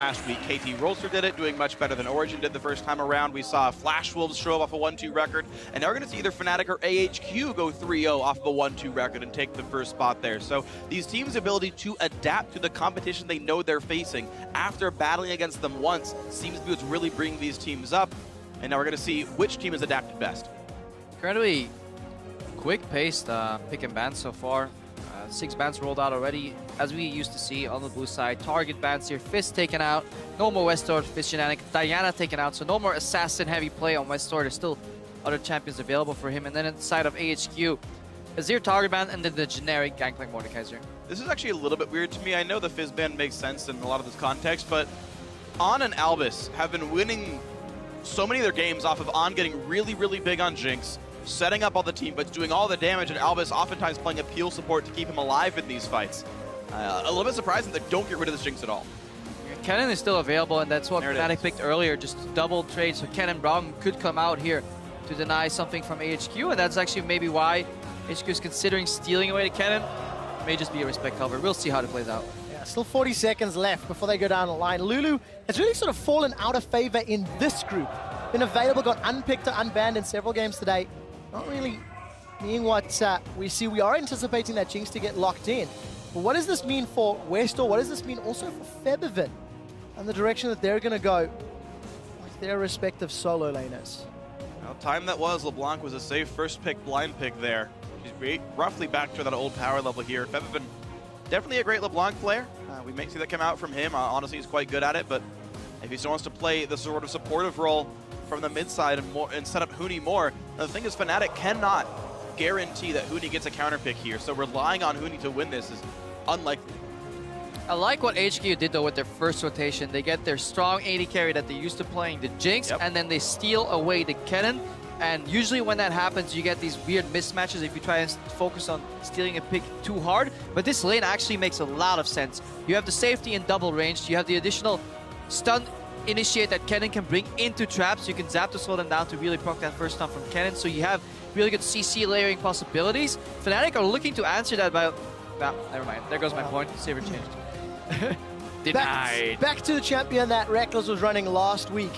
Last week, KT Rolster did it, doing much better than Origin did the first time around. We saw Flash Wolves show up off a 1-2 record, and now we're going to see either Fnatic or AHQ go 3-0 off of a 1-2 record and take the first spot there. So these teams' ability to adapt to the competition they know they're facing after battling against them once seems to be what's really bringing these teams up. And now we're going to see which team has adapted best. Incredibly quick-paced pick and ban so far. 6 bans rolled out already, as we used to see on the blue side. Target bans here, Fist taken out, no more Westord, Fist Shenanic, Diana taken out, so no more assassin-heavy play on Westord. There's still other champions available for him. And then inside of AHQ, Azir target ban, and then the generic Gangplank Mordekaiser. This is actually a little bit weird to me. I know the Fizz ban makes sense in a lot of this context, but On and Albus have been winning so many of their games off of On getting really, really big on Jinx, setting up all the team, but doing all the damage, and Albus oftentimes playing a peel support to keep him alive in these fights. A little bit surprising that they don't get rid of this Jinx at all. Kennen is still available, and that's what Fnatic picked earlier, just double trade, so Kennen Brown could come out here to deny something from AHQ, and that's actually maybe why HQ is considering stealing away the Kennen. May just be a respect cover. We'll see how it plays out. Yeah, still 40 seconds left before they go down the line. Lulu has really sort of fallen out of favor in this group. Been available, got unpicked or unbanned in several games today. Not really being what we see. We are anticipating that Jinx to get locked in. But what does this mean for Westord? What does this mean also for Feathervin and the direction that they're going to go with their respective solo laners? Well, time that was, LeBlanc was a safe first pick, blind pick there. She's roughly back to that old power level here. Feathervin, definitely a great LeBlanc player. We may see that come out from him. Honestly, he's quite good at it, but if he still wants to play the sort of supportive role from the mid side and set up Huni more. Now, the thing is, Fnatic cannot guarantee that Huni gets a counter pick here, so relying on Huni to win this is unlikely. I like what HQ did though with their first rotation. They get their strong AD carry that they're used to playing, the Jinx, and then they steal away the Kennen. And usually when that happens, you get these weird mismatches if you try and focus on stealing a pick too hard. But this lane actually makes a lot of sense. You have the safety in double range, you have the additional stun initiate that Kennen can bring into traps. You can zap to slow them down to really proc that first stun from Kennen. So you have really good CC layering possibilities. Fnatic are looking to answer that by... Well, never mind. There goes my point. Saber changed. Denied. Back to the champion that Reckless was running last week.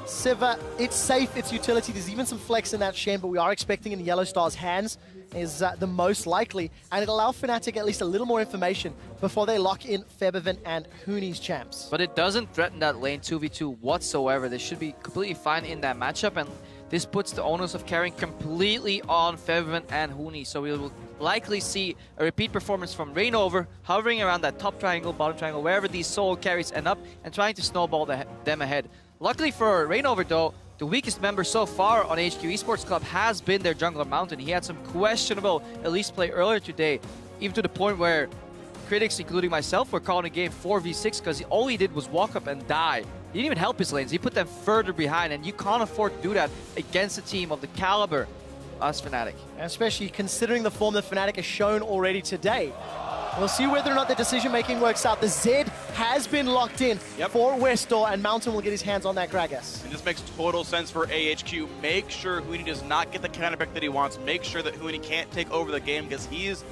Siva, it's safe, it's utility. There's even some flex in that Shen, but we are expecting in Yellow Star's hands is the most likely, and it'll allow Fnatic at least a little more information before they lock in Feathervin and Huni's champs. But it doesn't threaten that lane 2v2 whatsoever. They should be completely fine in that matchup, and this puts the onus of carrying completely on Feathervin and Huni. So we will likely see a repeat performance from Reignover, hovering around that top triangle, bottom triangle, wherever these solo carries end up, and trying to snowball them ahead. Luckily for Reignover though, the weakest member so far on HQ Esports Club has been their jungler Mountain. He had some questionable Elise play earlier today, even to the point where critics, including myself, were calling a game 4v6 because all he did was walk up and die. He didn't even help his lanes, he put them further behind, and you can't afford to do that against a team of the caliber as Fnatic. Especially considering the form that Fnatic has shown already today. We'll see whether or not the decision-making works out. The Zed has been locked in for Westord, and Mountain will get his hands on that Gragas. And this makes total sense for AHQ. Make sure Huni does not get the counter pick that he wants. Make sure that Huni can't take over the game, because he is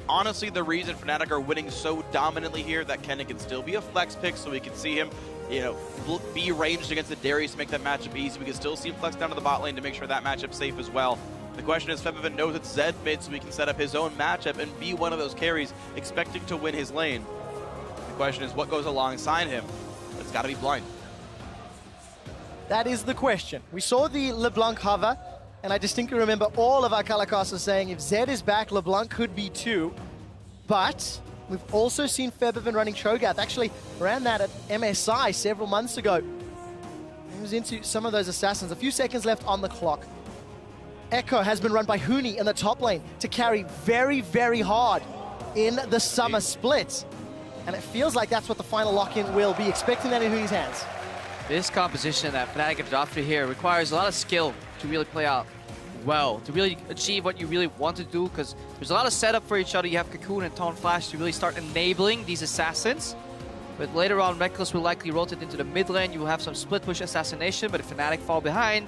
honestly the reason Fnatic are winning so dominantly here. That Kennen can still be a flex pick, so we can see him, you know, be ranged against the Darius to make that matchup easy. We can still see him flex down to the bot lane to make sure that matchup's safe as well. The question is, Feathervin knows it's Zed mid, so he can set up his own matchup and be one of those carries, expecting to win his lane. The question is, what goes alongside him? It's got to be blind. That is the question. We saw the LeBlanc hover, and I distinctly remember all of our color casters saying if Zed is back, LeBlanc could be too. But we've also seen Feathervin running Cho'Gath. Actually ran that at MSI several months ago. He was into some of those assassins. A few seconds left on the clock. Echo has been run by Huni in the top lane to carry very, very hard in the summer split. And it feels like that's what the final lock-in will be, expecting that in Huni's hands. This composition that Fnatic have adopted here requires a lot of skill to really play out well, to really achieve what you really want to do, because there's a lot of setup for each other. You have Cocoon and Taunt Flash to really start enabling these assassins. But later on, Reckless will likely rotate into the mid lane. You will have some split push assassination, but if Fnatic fall behind,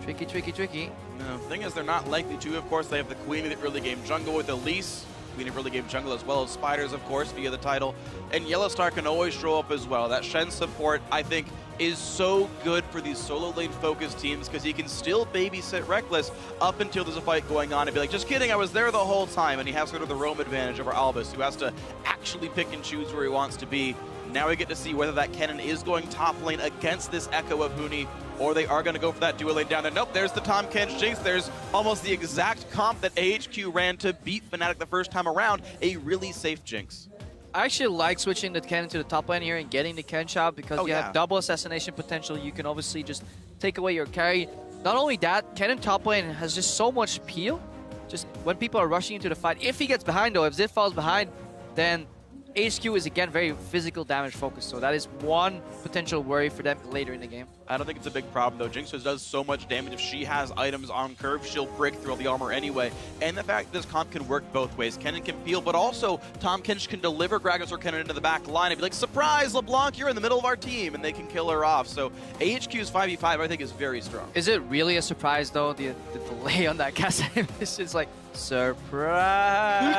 tricky, tricky, tricky. No, the thing is, they're not likely to. Of course, they have the Queen of the early game jungle with Elise. leading early game jungle, as well as Spiders, of course, via the title. And Yellowstar can always show up as well. That Shen support, I think, is so good for these solo lane focused teams because he can still babysit Reckless up until there's a fight going on and be like, just kidding, I was there the whole time. And he has sort of the roam advantage over Albus, who has to actually pick and choose where he wants to be. Now we get to see whether that Kennen is going top lane against this Echo of Huni, or they are going to go for that dual lane down there. Nope, there's the Tahm Kench Jinx. There's almost the exact comp that AHQ ran to beat Fnatic the first time around. A really safe Jinx. I actually like switching the Kennen to the top lane here and getting the Kench out because you have double assassination potential. You can obviously just take away your carry. Not only that, Kennen top lane has just so much peel. Just when people are rushing into the fight. If he gets behind though, if Ziv falls behind, then HQ is again very physical damage focused, so that is one potential worry for them later in the game. I don't think it's a big problem though. Jinx does so much damage. If she has items on curve, she'll break through all the armor anyway. And the fact that this comp can work both ways. Kennen can peel, but also Tahm Kench can deliver Gragas or Kennen into the back line and be like, surprise, LeBlanc, you're in the middle of our team, and they can kill her off. So AHQ's 5v5 I think is very strong. Is it really a surprise though, the delay on that cast animation? It's like, surprise!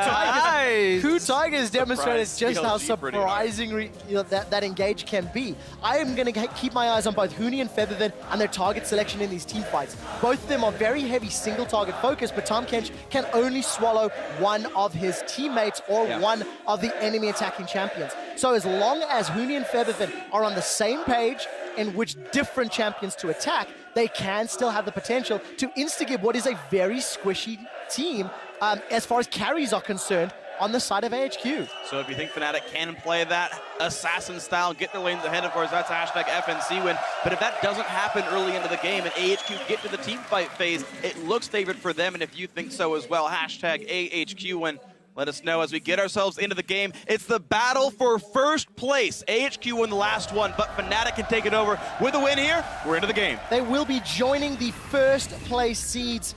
Who Tigers demonstrated just how surprising that engage can be. I am going to keep my eyes on both Huni and Featherven and their target selection in these team fights. Both of them are very heavy single target focus, but Tahm Kench can only swallow one of his teammates or one of the enemy attacking champions. So as long as Huni and Featherven are on the same page in which different champions to attack, they can still have the potential to insta-give what is a very squishy team as far as carries are concerned on the side of AHQ. So if you think Fnatic can play that assassin style, get their lanes ahead, of course, that's hashtag FNC win. But if that doesn't happen early into the game and AHQ get to the team fight phase, it looks favored for them. And if you think so as well, hashtag AHQ win. Let us know as we get ourselves into the game. It's the battle for first place. AHQ won the last one, but Fnatic can take it over. With a win here, we're into the game. They will be joining the first place seeds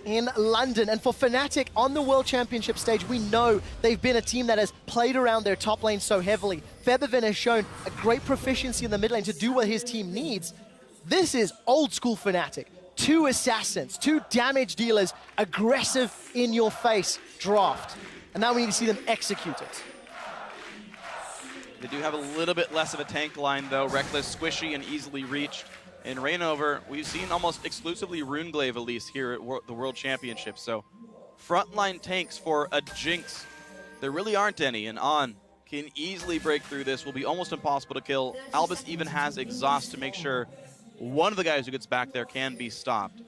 in London. And for Fnatic on the World Championship stage, we know they've been a team that has played around their top lane so heavily. Featherven has shown a great proficiency in the mid lane to do what his team needs. This is old school Fnatic. 2 assassins, 2 damage dealers, aggressive in your face draft. And now we need to see them execute it. They do have a little bit less of a tank line though. Reckless, squishy, and easily reached. In Reignover, we've seen almost exclusively Runeglaive at least here at the World Championship. So frontline tanks for a Jinx, there really aren't any. And On can easily break through this, will be almost impossible to kill. Albus even has exhaust to make sure one of the guys who gets back there can be stopped.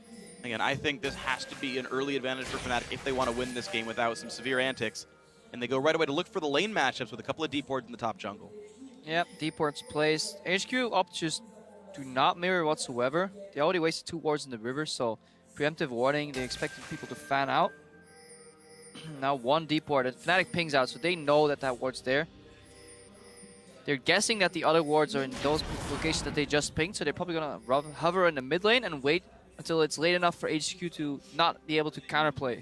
Again, I think this has to be an early advantage for Fnatic if they want to win this game without some severe antics. And they go right away to look for the lane matchups with a couple of deep wards in the top jungle. Yep, deep wards placed. HQ up just do not mirror whatsoever. They already wasted 2 wards in the river, so preemptive warding, they expected people to fan out. Now 1 deep ward, and Fnatic pings out, so they know that that ward's there. They're guessing that the other wards are in those locations that they just pinged, so they're probably going to hover in the mid lane and wait until it's late enough for HQ to not be able to counterplay.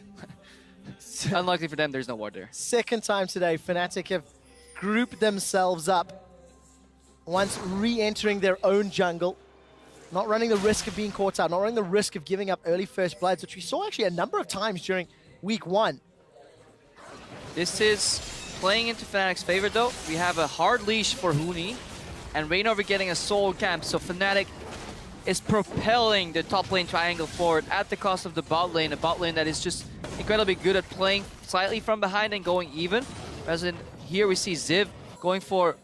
Unlikely for them, there's no ward there. Second time today, Fnatic have grouped themselves up once re-entering their own jungle. Not running the risk of being caught out, not running the risk of giving up early first bloods, which we saw actually a number of times during week 1. This is playing into Fnatic's favor though. We have a hard leash for Huni and Reignover getting a soul camp, so Fnatic is propelling the top lane triangle forward at the cost of the bot lane, a bot lane that is just incredibly good at playing slightly from behind and going even. As in here we see Ziv going for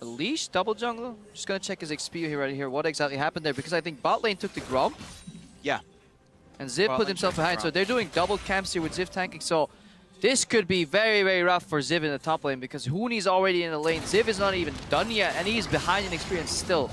a leash, double jungle. Just gonna check his XP here right here, what exactly happened there, because I think bot lane took the Grom. Yeah. And Ziv put himself behind, so they're doing double camps here with Ziv tanking, so this could be very, very rough for Ziv in the top lane because Huni's already in the lane. Ziv is not even done yet, and he's behind in experience still.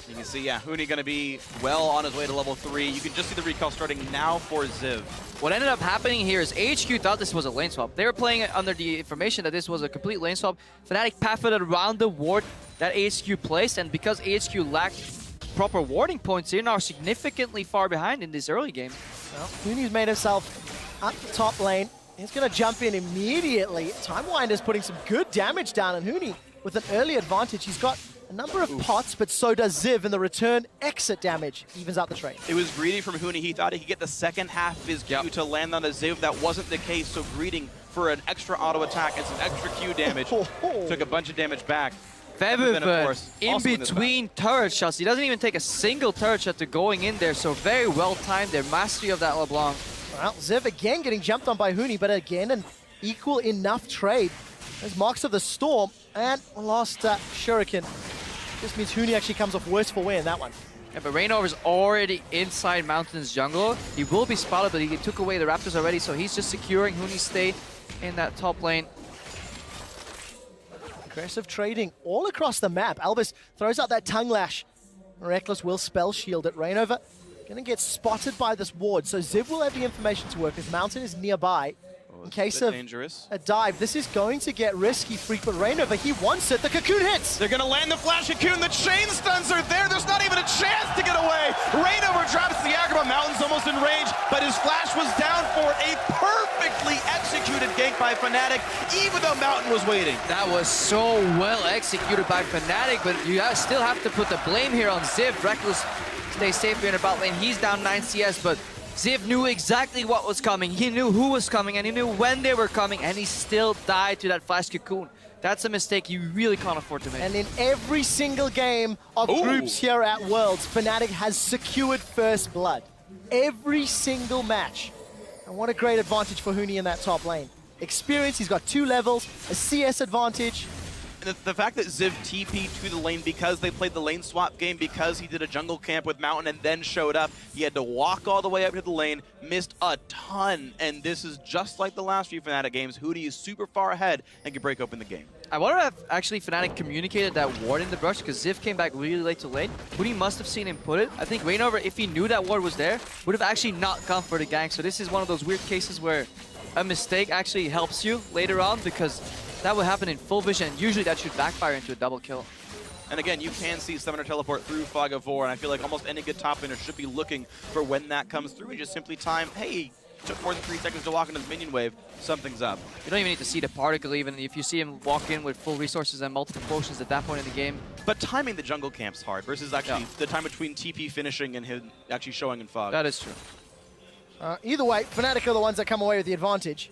You can see, yeah, Huni going to be well on his way to level 3. You can just see the recall starting now for Ziv. What ended up happening here is HQ thought this was a lane swap. They were playing it under the information that this was a complete lane swap. Fnatic pathfied around the ward that HQ placed, and because HQ lacked proper warding points, they're now significantly far behind in this early game. Well, Huni's made himself up the top lane. He's going to jump in immediately. Timewinder's putting some good damage down on Huni with an early advantage. He's got a number of pots, but so does Ziv, and the return exit damage evens out the trade. It was greedy from Huni. He thought he could get the second half of his Q to land on a Ziv. That wasn't the case, so greeting for an extra auto attack and some extra Q damage. Took a bunch of damage back. Febiven in between turret shots. He doesn't even take a single turret shot to going in there, so very well timed their mastery of that LeBlanc. Well, Ziv again getting jumped on by Huni, but again an equal enough trade. There's Marks of the Storm and lost Shuriken. This means Huni actually comes off worse for wear in that one. Yeah, but Reignover's already inside Mountain's jungle. He will be spotted, but he took away the Raptors already, so he's just securing Huni's stay in that top lane. Aggressive trading all across the map. Albus throws out that tongue lash. Reckless will spell shield it. Reignover gonna get spotted by this ward, so Ziv will have the information to work as Mountain is nearby. In case of a dive, this is going to get risky. Frequent Reignover, he wants it. The cocoon hits. They're going to land the flash cocoon. The chain stuns are there. There's not even a chance to get away. Reignover drops the aggro. Mountain's almost in range, but his flash was down for a perfectly executed gank by Fnatic, even though Mountain was waiting. That was so well executed by Fnatic, but you still have to put the blame here on Ziv. Reckless stays safe here in the bot lane. He's down 9 CS, but Ziv knew exactly what was coming. He knew who was coming, and he knew when they were coming, and he still died to that flash cocoon. That's a mistake you really can't afford to make. And in every single game of groups here at Worlds, Fnatic has secured first blood. Every single match. And what a great advantage for Huni in that top lane. Experience, he's got 2 levels, a CS advantage. The fact that Ziv TP'd to the lane because they played the lane swap game, because he did a jungle camp with Mountain and then showed up, he had to walk all the way up to the lane, missed a ton, and this is just like the last few Fnatic games. Huni is super far ahead and can break open the game. I wonder if actually Fnatic communicated that ward in the brush, because Ziv came back really late to lane. Huni must have seen him put it. I think Reignover, if he knew that ward was there, would have actually not gone for the gank. So this is one of those weird cases where a mistake actually helps you later on, because that would happen in full vision, and usually that should backfire into a double kill. And again, you can see Summoner Teleport through Fog of War, and I feel like almost any good top laner should be looking for when that comes through and just simply time, hey, took more than 3 seconds to walk into the minion wave, something's up. You don't even need to see the particle even if you see him walk in with full resources and multiple potions at that point in the game. But timing the jungle camp's hard versus actually the time between TP finishing and him actually showing in Fog. That is true. Either way, Fnatic are the ones that come away with the advantage.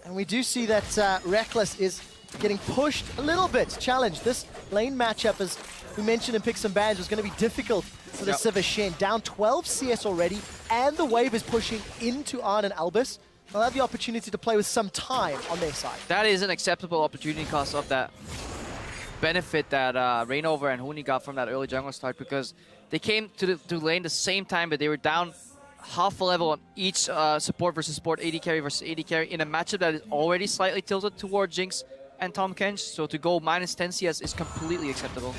And we do see that Reckless is getting pushed a little bit, challenged. This lane matchup, as we mentioned in Picks and Bans, was going to be difficult for the Sivir Shen. Down 12 CS already, and the wave is pushing into Arn and Albus. They'll have the opportunity to play with some time on their side. That is an acceptable opportunity cost of that benefit that Reignover and Huni got from that early jungle start, because they came to the lane the same time, but they were down half a level on each support versus support, AD carry versus AD carry in a matchup that is already slightly tilted toward Jinx and Tahm Kench. So to go minus 10 CS is completely acceptable.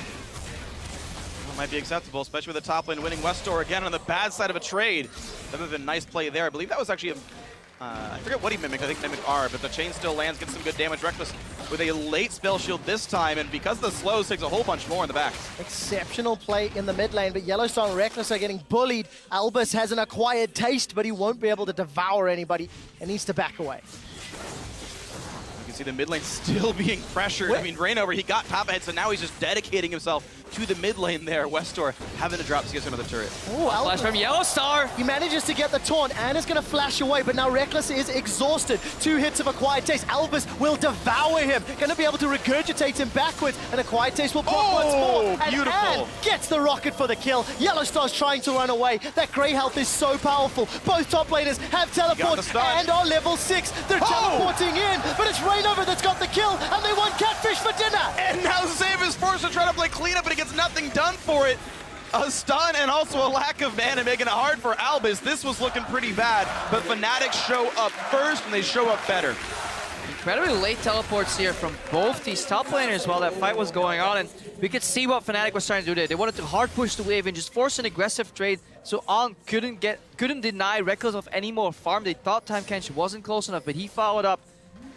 It might be acceptable, especially with the top lane winning Westor again on the bad side of a trade. That would have been a nice play there. I believe that was actually a I forget what he mimicked. I think mimicked R, but the chain still lands, gets some good damage. Reckless with a late spell shield this time, and because of the slows, takes a whole bunch more in the back. Exceptional play in the mid lane, but Yellowstone and Reckless are getting bullied. Albus has an acquired taste, but he won't be able to devour anybody and needs to back away. You can see the mid lane still being pressured. I mean, Reignover, he got top ahead, so now he's just dedicating himself to the mid lane there. Westor having to drop CS another turret. Ooh, flash from Yellowstar. He manages to get the taunt. Anna's going to flash away, but now Reckless is exhausted. 2 hits of Acquired Taste. Albus will devour him. Going to be able to regurgitate him backwards, and Acquired Taste will pop once more. And beautiful. Anne gets the rocket for the kill. Yellowstar's trying to run away. That Grey health is so powerful. Both top laners have teleports and are level 6. They're teleporting in, but it's Reignover that's got the kill, and they want catfish for dinner. And now Ziv is forced to try to play cleanup, but he gets nothing done for it. A stun and also a lack of mana making it hard for Albus. This was looking pretty bad, but Fnatic show up first, and they show up better. Incredibly late teleports here from both these top laners while that fight was going on, and we could see what Fnatic was trying to do there. They wanted to hard push the wave and just force an aggressive trade, so On couldn't deny Reckless of any more farm. They thought Tahm Kench wasn't close enough, but he followed up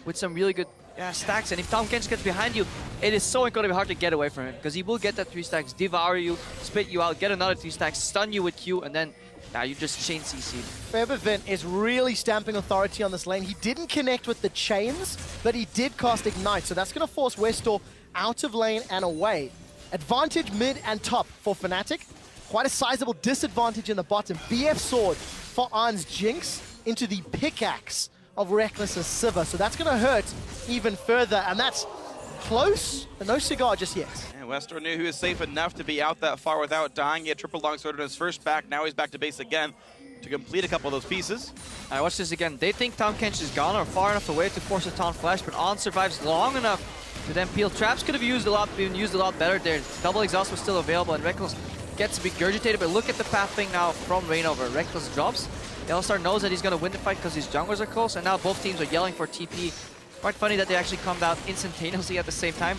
with some really good stacks, and if Tahm Kench gets behind you, it is so incredibly hard to get away from him, because he will get that 3 stacks, devour you, spit you out, get another 3 stacks, stun you with Q, and then you just chain CC. Febiven is really stamping authority on this lane. He didn't connect with the chains, but he did cast Ignite, so that's going to force Westor out of lane and away. Advantage mid and top for Fnatic. Quite a sizable disadvantage in the bottom. BF Sword for Arn's Jinx into the pickaxe of Reckless's Sivir. So that's going to hurt even further. And that's close, but no cigar just yet. And Westor knew he was safe enough to be out that far without dying. He had triple longsword in his first back. Now he's back to base again to complete a couple of those pieces. Alright, watch this again. They think Tahm Kench is gone or far enough away to force a Taunt Flash, but On survives long enough to then peel. Traps could have been used a lot better there. Double exhaust was still available, and Reckless gets regurgitated, but look at the pathing now from Reignover. Reckless drops. Yellowstar knows that he's going to win the fight because his junglers are close, and now both teams are yelling for TP. Quite funny that they actually come down instantaneously at the same time,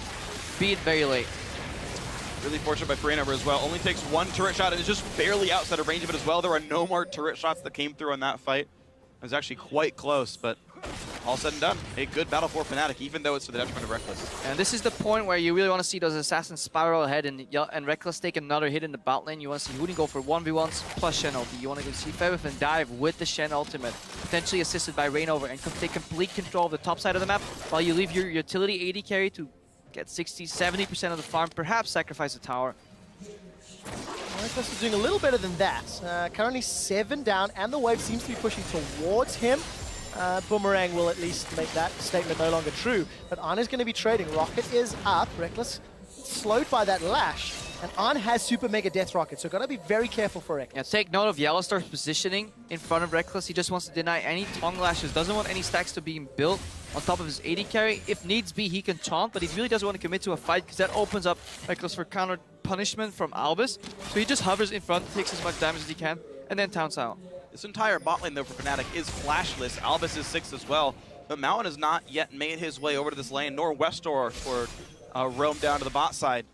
be it very late. Really fortunate by Reignover as well. Only takes one turret shot and is just barely outside of range of it as well. There are no more turret shots that came through in that fight. It was actually quite close, but all said and done, a good battle for Fnatic, even though it's to the detriment of Reckless. And this is the point where you really want to see those assassins spiral ahead and Reckless take another hit in the bot lane. You want to see Hootie go for 1v1s plus Shen ulti. You want to see Febifen dive with the Shen ultimate, potentially assisted by Reignover, and take complete control of the top side of the map while you leave your utility AD carry to get 60-70% of the farm, perhaps sacrifice a tower. Reckless is doing a little better than that. Currently 7 down, and the wave seems to be pushing towards him. Boomerang will at least make that statement no longer true. But Arn is going to be trading. Rocket is up. Reckless slowed by that lash. And Arn has Super Mega Death Rocket, so got to be very careful for Reckless. Yeah, take note of Yellowstar's positioning in front of Reckless. He just wants to deny any tongue lashes, doesn't want any stacks to be built on top of his AD carry. If needs be, he can taunt, but he really doesn't want to commit to a fight because that opens up Reckless for counter punishment from Albus. So he just hovers in front, takes as much damage as he can, and then taunts out. This entire bot lane, though, for Fnatic is flashless. Albus is 6 as well. But Mountain has not yet made his way over to this lane, nor Westor for roam down to the bot side.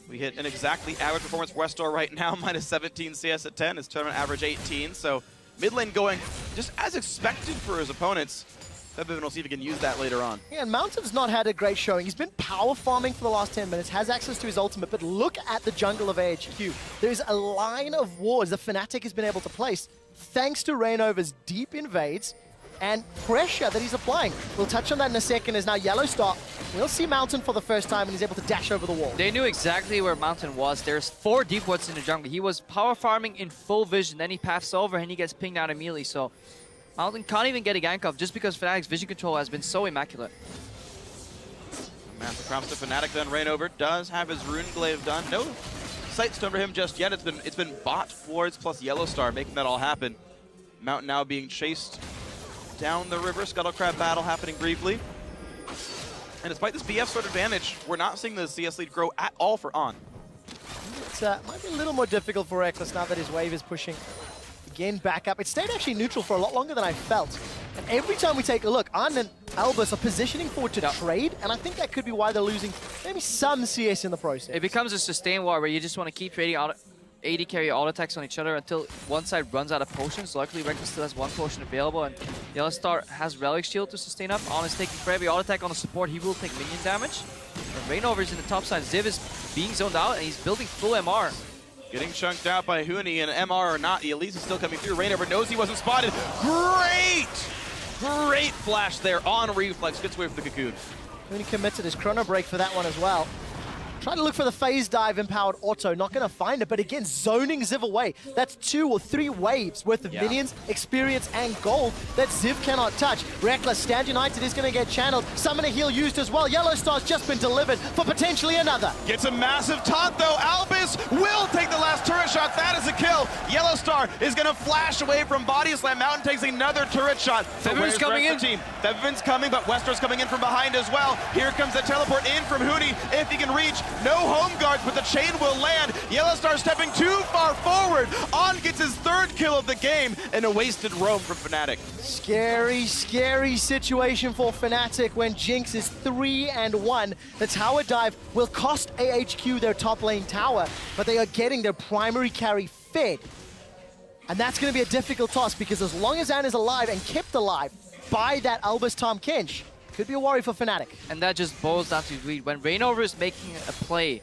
We hit an exactly average performance for Westor right now, minus 17 CS at 10. His tournament average 18. So mid lane going just as expected for his opponents. Febifen will see if he can use that later on. Yeah, and Mountain's not had a great showing. He's been power farming for the last 10 minutes, has access to his ultimate, but look at the jungle of AHQ. There's a line of wards that Fnatic has been able to place thanks to Reignover's deep invades and pressure that he's applying. We'll touch on that in a second as now Yellowstar will see Mountain for the first time and he's able to dash over the wall. They knew exactly where Mountain was. There's 4 deep wards in the jungle. He was power farming in full vision, then he paths over and he gets pinged out immediately. So Mountain can't even get a gank off just because Fnatic's vision control has been so immaculate. Massive props to Fnatic then. Reignover does have his Rune Glaive done. No Sightstone for him just yet. It's been bot wards plus Yellowstar making that all happen. Mountain now being chased down the river. Scuttle Crab battle happening briefly. And despite this BF Sword advantage, we're not seeing the CS lead grow at all for On. It might be a little more difficult for Reckless now that his wave is pushing again back up. It stayed actually neutral for a lot longer than I felt. And every time we take a look, Arn and Albus are positioning forward to trade, and I think that could be why they're losing maybe some CS in the process. It becomes a sustain war where you just want to keep trading AD carry auto attacks on each other until one side runs out of potions. Luckily, Reckless still has 1 potion available, and Yellowstar has Relic Shield to sustain up. On is taking for every auto attack on the support, he will take minion damage. And Reignover is in the top side. Ziv is being zoned out, and he's building full MR. Getting chunked out by Huni, and MR or not, the Elise is still coming through. Reignover knows he wasn't spotted. Great flash there on Reflex. Gets away from the Cocoon. Huni committed his chrono break for that one as well. Trying to look for the phase dive empowered auto, not going to find it, but again, zoning Ziv away. That's 2 or 3 waves worth of minions, experience, and gold that Ziv cannot touch. Reckless, Stand United is going to get channeled. Summoner heal used as well. Yellowstar's just been delivered for potentially another. Gets a massive taunt though. Albus will take the last turret shot. That is a kill. Yellowstar is going to flash away from Body Slam. Mountain takes another turret shot. Febifen's coming in. Febifen's coming, but Westor's coming in from behind as well. Here comes the teleport in from Huni if he can reach. No home guards, but the chain will land. Yellowstar stepping too far forward. On gets his 3rd kill of the game, and a wasted roam from Fnatic. Scary, scary situation for Fnatic when Jinx is 3-1. The tower dive will cost AHQ their top lane tower, but they are getting their primary carry fed. And that's going to be a difficult task because as long as Anne is alive and kept alive by that Albus Tahm Kench, could be a worry for Fnatic. And that just boils down to greed. When Reignover is making a play,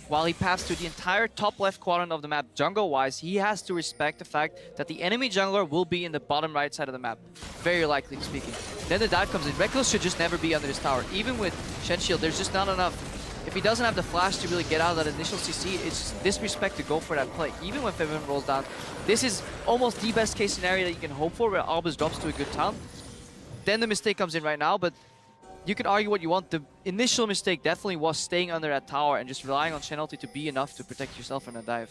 while he paths through the entire top left quadrant of the map, jungle-wise, he has to respect the fact that the enemy jungler will be in the bottom right side of the map, very likely speaking. Then the dive comes in. Reckless should just never be under this tower. Even with Shen Shield, there's just not enough if he doesn't have the flash to really get out of that initial CC, it's disrespect to go for that play. Even when Febiven rolls down, this is almost the best case scenario that you can hope for, where Albus drops to a good town. Then the mistake comes in right now, but you can argue what you want. The initial mistake definitely was staying under that tower and just relying on Shenalty to be enough to protect yourself from a dive.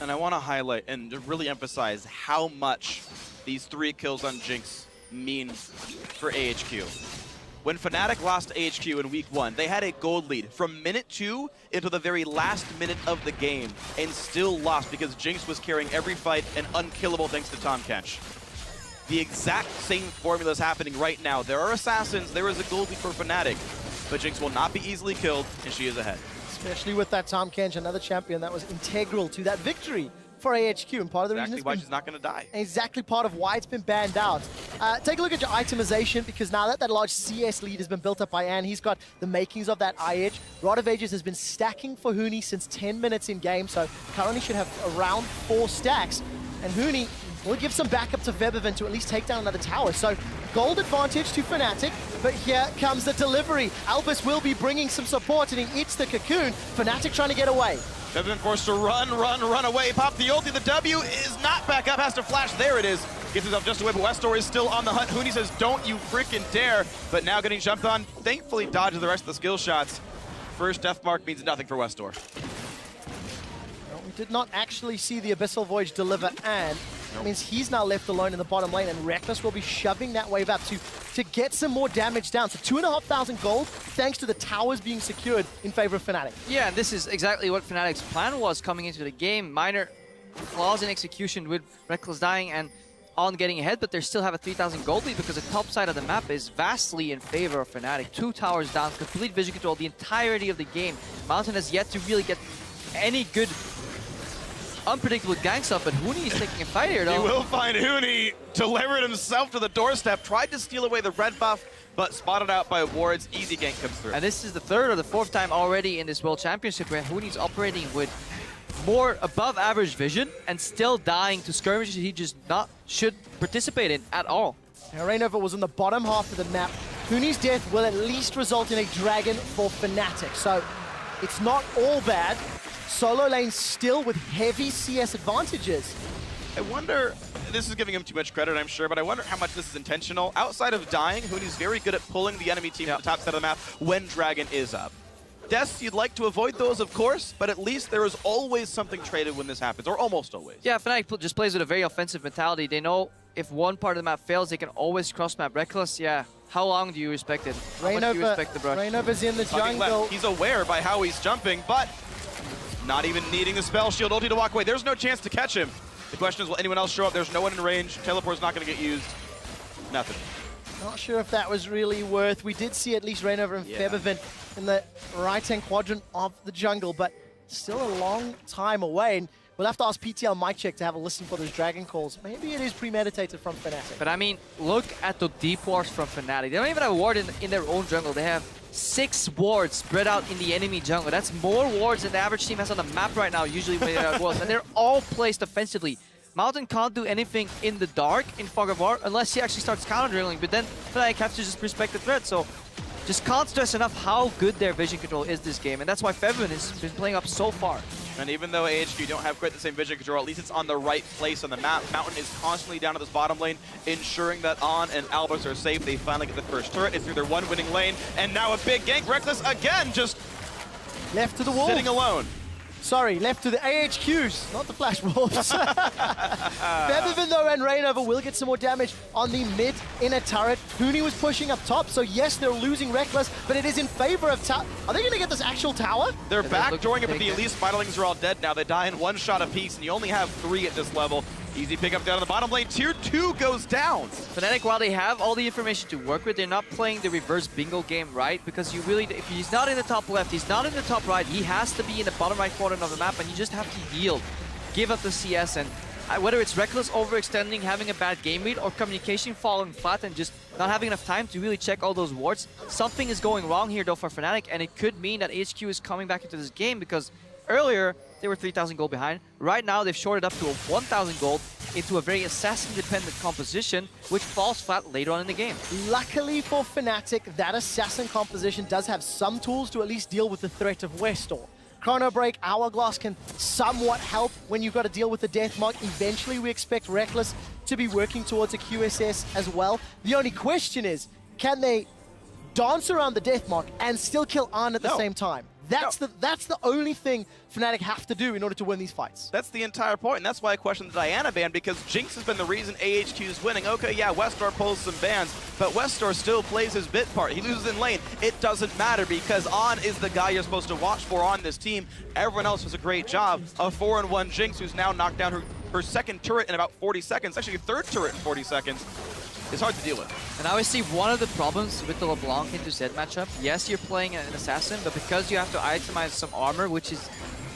And I want to highlight and to really emphasize how much these 3 kills on Jinx mean for AHQ. When Fnatic lost to AHQ in week 1, they had a gold lead from minute 2 into the very last minute of the game and still lost because Jinx was carrying every fight and unkillable thanks to Tahm Kench. The exact same formula is happening right now. There are assassins, there is a gold lead for Fnatic, but Jinx will not be easily killed, and she is ahead. Especially with that Tahm Kench, another champion that was integral to that victory for AHQ, and part of the reason Exactly why she's not going to die. Exactly part of why it's been banned out. Take a look at your itemization, because now that large CS lead has been built up by Ann, he's got the makings of that IH. Rod of Ages has been stacking for Huni since 10 minutes in game, so currently should have around 4 stacks. And Huni will give some backup to Febiven to at least take down another tower. So gold advantage to Fnatic, but here comes the delivery. Albus will be bringing some support, and he eats the cocoon. Fnatic trying to get away. Febiven forced to run away. Pop the ulti. The W is not back up. Has to flash. There it is. Gets himself just away, but Westor is still on the hunt. Huni says, don't you freaking dare. But now getting jumped on. Thankfully dodges the rest of the skill shots. First death mark means nothing for Westor. Well, we did not actually see the Abyssal Voyage deliver, and that means he's now left alone in the bottom lane, and Rekkles will be shoving that wave up to get some more damage down. So 2,500 gold, thanks to the towers being secured in favor of Fnatic. Yeah, and this is exactly what Fnatic's plan was coming into the game. Minor flaws in execution with Rekkles dying and on getting ahead, but they still have a 3,000 gold lead because the top side of the map is vastly in favor of Fnatic. 2 towers down, complete vision control the entirety of the game. Mountain has yet to really get any good unpredictable ganks up, but Huni is taking a fight here, though. He will find Huni, delivered himself to the doorstep, tried to steal away the red buff, but spotted out by wards. Easy gank comes through. And this is the 3rd or the 4th time already in this World Championship where Huni's operating with more above average vision and still dying to skirmishes he just should participate in at all. Now, Rainover was in the bottom half of the map. Huni's death will at least result in a dragon for Fnatic, so it's not all bad. Solo lane still with heavy CS advantages. I wonder, this is giving him too much credit, I'm sure, but I wonder how much this is intentional. Outside of dying, Huni's very good at pulling the enemy team to the top side of the map when Dragon is up. Deaths, you'd like to avoid those, of course, but at least there is always something traded when this happens, or almost always. Yeah, Fnatic just plays with a very offensive mentality. They know if one part of the map fails, they can always cross-map Rekkles. Yeah, how long do you respect it? How much do you respect the brush? Rainover's in the jungle. He's aware by how he's jumping, but not even needing the spell shield ulti to walk away. There's no chance to catch him. The question is, will anyone else show up? There's no one in range. Teleport's not going to get used. Nothing. Not sure if that was really worth. We did see at least Rainover and Febiven in the right-hand quadrant of the jungle, but still a long time away. And we'll have to ask PTL Mic Check to have a listen for those dragon calls. Maybe it is premeditated from Fnatic. But I mean, look at the deep wards from Fnatic. They don't even have a ward in their own jungle. They have 6 wards spread out in the enemy jungle. That's more wards than the average team has on the map right now, usually when they're at wards. And they're all placed offensively. Mountain can't do anything in the dark in Fog of War unless he actually starts counter-drilling, but then Fnatic have to just respect the threat. So just can't stress enough how good their vision control is this game, and that's why Febiven has been playing up so far. And even though AHQ don't have quite the same vision control, at least it's on the right place on the map. Mountain is constantly down to this bottom lane, ensuring that On and Albus are safe. They finally get the first turret. It's through their one winning lane, and now a big gank. Rekkles again, just left to the wall. Sitting alone. Sorry, left to the AHQs, not the Flash Wolves. Febiven, though, and Rainover will get some more damage on the mid inner turret. Huni was pushing up top, so yes, they're losing Rekkles, but it is in favor of tower. Are they going to get this actual tower? They're backdooring it, but the Elise Spiderlings are all dead now. They die in one shot apiece, and you only have 3 at this level. Easy pickup down on the bottom lane. Tier 2 goes down. Fnatic, while they have all the information to work with, they're not playing the reverse bingo game right, because you really, if he's not in the top left, he's not in the top right, he has to be in the bottom right quadrant of the map, and you just have to yield, give up the CS, and whether it's Rekkles overextending, having a bad game read, or communication falling flat and just not having enough time to really check all those wards, something is going wrong here though for Fnatic, and it could mean that HQ is coming back into this game, because earlier they were 3,000 gold behind. Right now they've shorted up to 1,000 gold. into a very assassin-dependent composition, which falls flat later on in the game. Luckily for Fnatic, that assassin composition does have some tools to at least deal with the threat of Westor. Chrono Break, Hourglass can somewhat help when you've got to deal with the Death Mark. Eventually, we expect Reckless to be working towards a QSS as well. The only question is, can they dance around the Death Mark and still kill Arn at the same time? That's the only thing Fnatic have to do in order to win these fights. That's the entire point, and that's why I questioned the Diana ban, because Jinx has been the reason AHQ is winning. Okay, yeah, Westor pulls some bans, but Westor still plays his bit part. He loses in lane. It doesn't matter, because On is the guy you're supposed to watch for on this team. Everyone else does a great job. A 4-1 Jinx, who's now knocked down her second turret in about 40 seconds, actually third turret in 40 seconds. It's hard to deal with. And I always see one of the problems with the LeBlanc into Zed matchup. Yes, you're playing an assassin, but because you have to itemize some armor, which is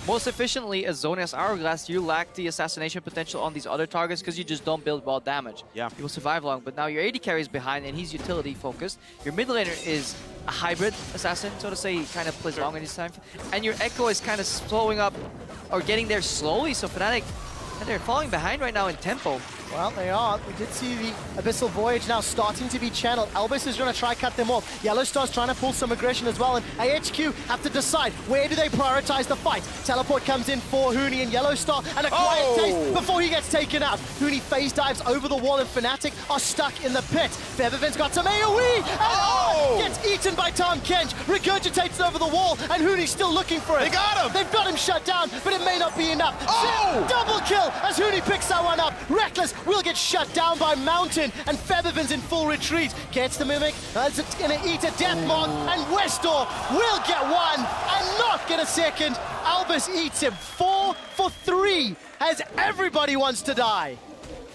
most efficiently a zone as Hourglass, you lack the assassination potential on these other targets because you just don't build wall damage. Yeah. You will survive long, but now your AD carry is behind and he's utility focused. Your mid laner is a hybrid assassin, so to say. He kind of plays long in his time. And your Echo is kind of slowing up or getting there slowly, so Fnatic, and they're falling behind right now in tempo. Well, they are. We did see the Abyssal Voyage now starting to be channeled. Albus is going to try cut them off. Yellowstar's trying to pull some aggression as well, and AHQ have to decide where do they prioritize the fight. Teleport comes in for Huni and Yellowstar, and a quiet taste before he gets taken out. Huni phase dives over the wall, and Fnatic are stuck in the pit. Feathervin's got some AoE, and gets eaten by Tahm Kench, regurgitates over the wall, and Huni's still looking for it. They got him! They've got him shut down, but it may not be enough. Double kill as Huni picks that one up. Reckless will get shut down by Mountain, and Feathervin's in full retreat. Gets the Mimic, it's gonna eat a Death Mark, and Westor will get one and not get a second. Albus eats him. 4 for 3 as everybody wants to die.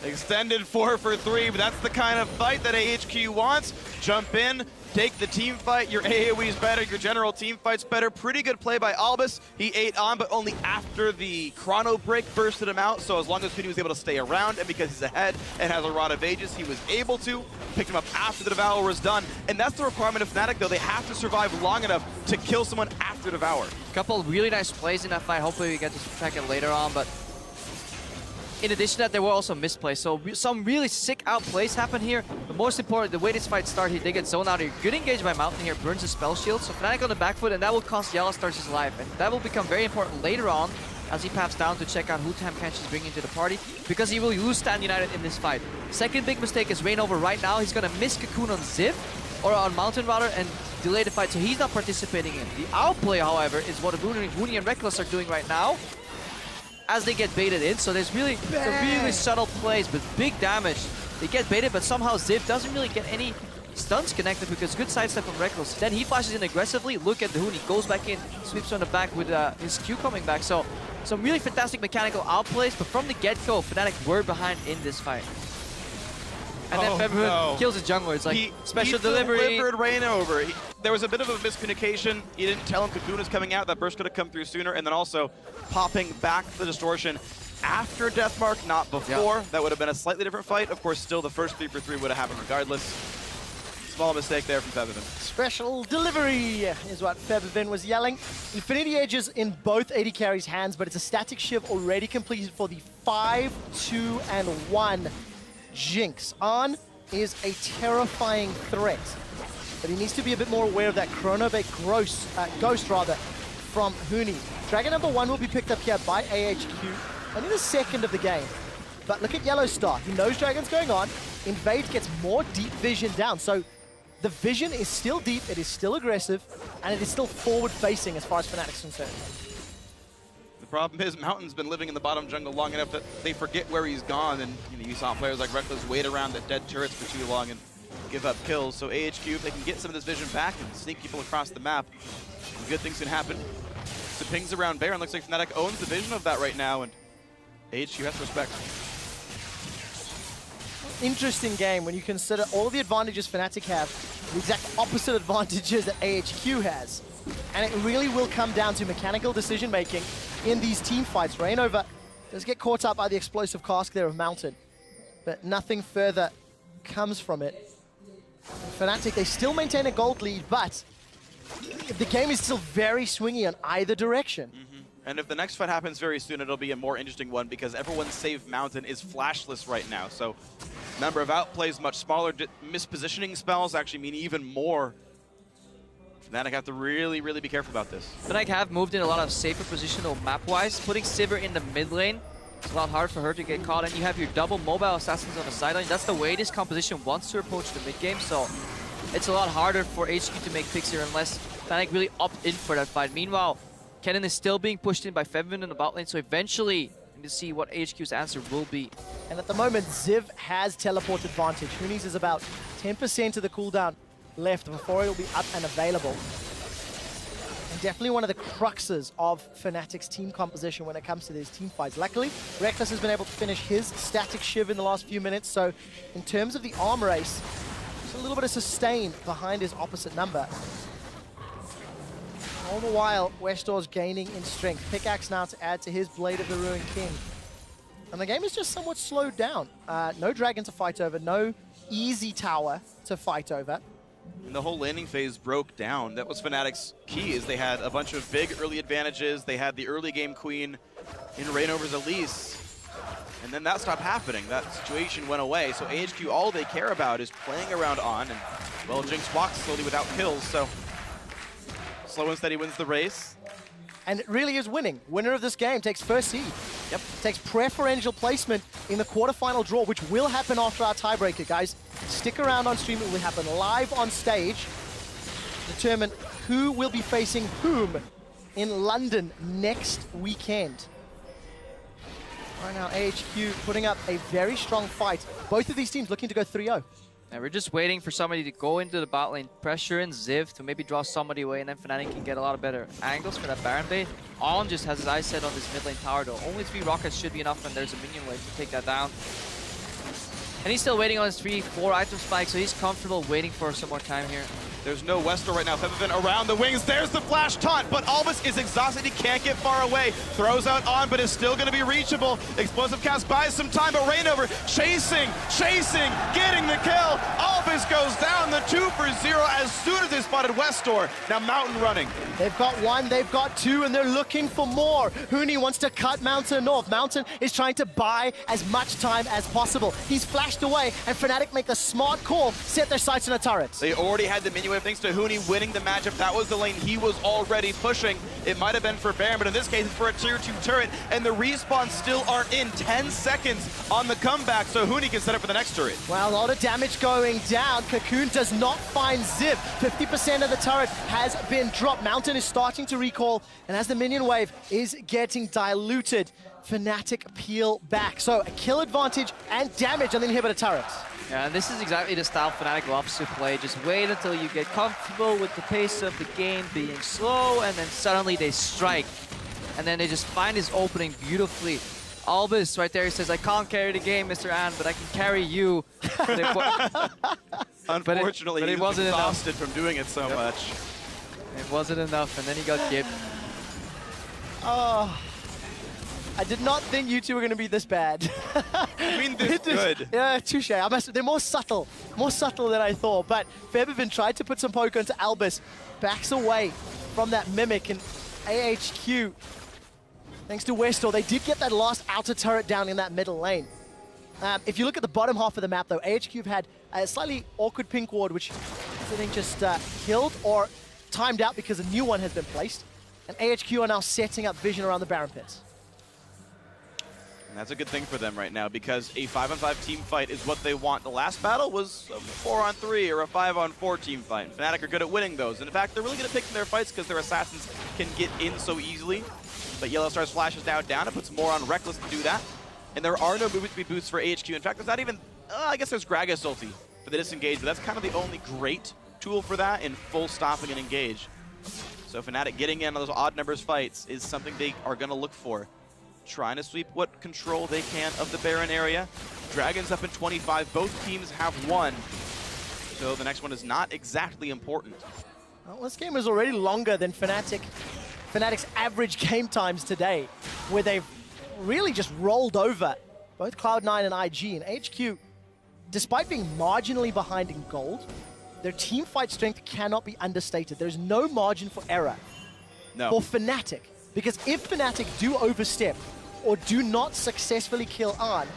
Extended 4 for 3, but that's the kind of fight that AHQ wants. Jump in, take the team fight. Your AoE is better, your general team fight's better. Pretty good play by Albus. He ate on, but only after the Chrono Break bursted him out. So as long as Huni was able to stay around, and because he's ahead and has a Rod of Ages, he was able to. Picked him up after the Devour was done. And that's the requirement of Fnatic, though. They have to survive long enough to kill someone after Devour. A couple of really nice plays in that fight. Hopefully we get to track it later on, but in addition to that, there were also misplays. So some really sick outplays happen here. But most important, the way this fight started, they get zoned out here. Good engage by Mountain here, burns his spell shield. So Fnatic on the back foot, and that will cost Yellowstar his life. And that will become very important later on as he paps down to check out who Tahm Kench is bringing to the party, because he will lose Stand United in this fight. Second big mistake is Reign Over right now. He's going to miss Cocoon on Ziv, or on Mountain rather, and delay the fight, so he's not participating in. The outplay, however, is what Huni and Reckless are doing right now, as they get baited in. So there's really subtle plays, but big damage. They get baited, but somehow Ziv doesn't really get any stuns connected because good sidestep from Reckless. Then he flashes in aggressively. Look at the Huni, goes back in, sweeps on the back with his Q coming back. So some really fantastic mechanical outplays, but from the get-go, Fnatic were behind in this fight. And then Feathervin kills his jungler. It's like special delivery. He delivered Reign Over. There was a bit of a miscommunication. He didn't tell him Cocoon is coming out. That burst could have come through sooner. And then also popping back the distortion after Deathmark, not before. Yep. That would have been a slightly different fight. Of course, still the first 3 for 3 would have happened regardless. Small mistake there from Feathervin. Special delivery is what Feathervin was yelling. Infinity Edge in both AD Carry's hands, but it's a static shiv already completed for the 5-2-1 Jinx. On is a terrifying threat, but he needs to be a bit more aware of that Chrono Bait Ghost from Huni. Dragon number 1 will be picked up here by AHQ, only the second of the game. But look at Yellowstar. He knows Dragon's going on. Invade gets more deep vision down, so the vision is still deep, it is still aggressive, and it is still forward-facing as far as Fnatic's concerned. The problem is Mountain's been living in the bottom jungle long enough that they forget where he's gone, and you saw players like Reckless wait around the dead turrets for too long and give up kills. So AHQ, if they can get some of this vision back and sneak people across the map, good things can happen. The pings around Baron, looks like Fnatic owns the vision of that right now, and AHQ has to respect. Interesting game when you consider all the advantages Fnatic have, the exact opposite advantages that AHQ has. And it really will come down to mechanical decision-making in these team fights. Reign Over does get caught up by the explosive cask there of Mountain, but nothing further comes from it. Fnatic, they still maintain a gold lead, but the game is still very swingy on either direction. And if the next fight happens very soon, it'll be a more interesting one because everyone's save Mountain is flashless right now. So number of outplays much smaller. Mispositioning spells actually mean even more. Fnatic have to really, really be careful about this. Fnatic have moved in a lot of safer positional map-wise. Putting Sivir in the mid lane, it's a lot hard for her to get caught. And you have your double mobile assassins on the sideline. That's the way this composition wants to approach the mid game. So it's a lot harder for HQ to make picks here unless Fnatic really opt in for that fight. Meanwhile, Kennen is still being pushed in by Fevin in the bot lane, so eventually we need to see what HQ's answer will be. And at the moment, Ziv has teleport advantage. Huni's is about 10% of the cooldown left before it'll be up and available. And definitely one of the cruxes of Fnatic's team composition when it comes to these team fights. Luckily, Reckless has been able to finish his static shiv in the last few minutes, so in terms of the arm race, there's a little bit of sustain behind his opposite number. All the while, Westor's gaining in strength. Pickaxe now to add to his Blade of the Ruined King. And the game is just somewhat slowed down. No dragon to fight over, no easy tower to fight over. And the whole landing phase broke down. That was Fnatic's key, is they had a bunch of big early advantages. They had the early game queen in Reignover's Elise. And then that stopped happening. That situation went away. So AHQ, all they care about is playing around on. And, well, Jinx walks slowly without kills, so slow and steady wins the race. And it really is winning. Winner of this game takes first seed. Yep, takes preferential placement in the quarterfinal draw, which will happen after our tiebreaker, guys. Stick around on stream. It will happen live on stage. Determine who will be facing whom in London next weekend. Right now, AHQ putting up a very strong fight. Both of these teams looking to go 3-0. And we're just waiting for somebody to go into the bot lane, pressure in Ziv to maybe draw somebody away, and then Fnatic can get a lot of better angles for that Baron bait. Allen just has his eyes set on this mid lane tower though. Only 3 rockets should be enough, and there's a minion wave to take that down. And he's still waiting on his 3-4 item spike, so he's comfortable waiting for some more time here. There's no Westor right now. Fevin around the wings. There's the flash taunt, but Albus is exhausted. He can't get far away. Throws out on, but is still going to be reachable. Explosive cast buys some time, but Reignover chasing, getting the kill. Albus goes down the 2 for 0 as soon as they spotted Westor. Now Mountain running. They've got 1, they've got 2, and they're looking for more. Huni wants to cut Mountain off. Mountain is trying to buy as much time as possible. He's flashed away, and Fnatic make the smart call, set their sights on a turret. They already had the minion wave thanks to Huni winning the matchup. That was the lane he was already pushing. It might have been for Baron, but in this case, it's for a tier 2 turret, and the respawns still aren't in. 10 seconds on the comeback, so Huni can set up for the next turret. Well, a lot of damage going down. Cocoon does not find Ziv. 50% of the turret has been dropped. Mountain is starting to recall, and as the minion wave is getting diluted, Fnatic peel back. So a kill advantage and damage on the inhibitor turrets. Yeah, and this is exactly the style Fnatic loves to play. Just wait until you get comfortable with the pace of the game being slow, and then suddenly they strike. And then they just find his opening beautifully. Albus right there, he says, I can't carry the game, Mr. An, but I can carry you. Unfortunately, but it wasn't exhausted enough from doing it so much. It wasn't enough, and then he got gibbed. Oh, I did not think you two were going to be this bad. I mean, this good. Yeah, touche. They're more subtle than I thought. But Febivin tried to put some poke into Albus, backs away from that Mimic, and AHQ, thanks to Westor, they did get that last outer turret down in that middle lane. If you look at the bottom half of the map, though, AHQ have had a slightly awkward pink ward, which I think just killed or timed out because a new one has been placed. And AHQ are now setting up vision around the Baron pits. And that's a good thing for them right now because a 5-on-5 team fight is what they want. The last battle was a 4-on-3 or a 5-on-4 team fight. Fnatic are good at winning those. And in fact, they're really good at picking their fights because their assassins can get in so easily. But Yellowstar's flash is now down. It puts more on Reckless to do that. And there are no movement speed boosts for HQ. In fact, there's not even, I guess there's Gragas ulti for the disengage, but that's kind of the only great tool for that in full stopping and engage. So Fnatic getting in on those odd numbers fights is something they are going to look for. Trying to sweep what control they can of the Baron area. Dragons up in 25. Both teams have won. So the next one is not exactly important. Well, this game is already longer than Fnatic's average game times today, where they've really just rolled over both Cloud9 and IG. And HQ, despite being marginally behind in gold, their team fight strength cannot be understated. There's no margin for error for Fnatic Because if Fnatic do overstep or do not successfully kill Ahn,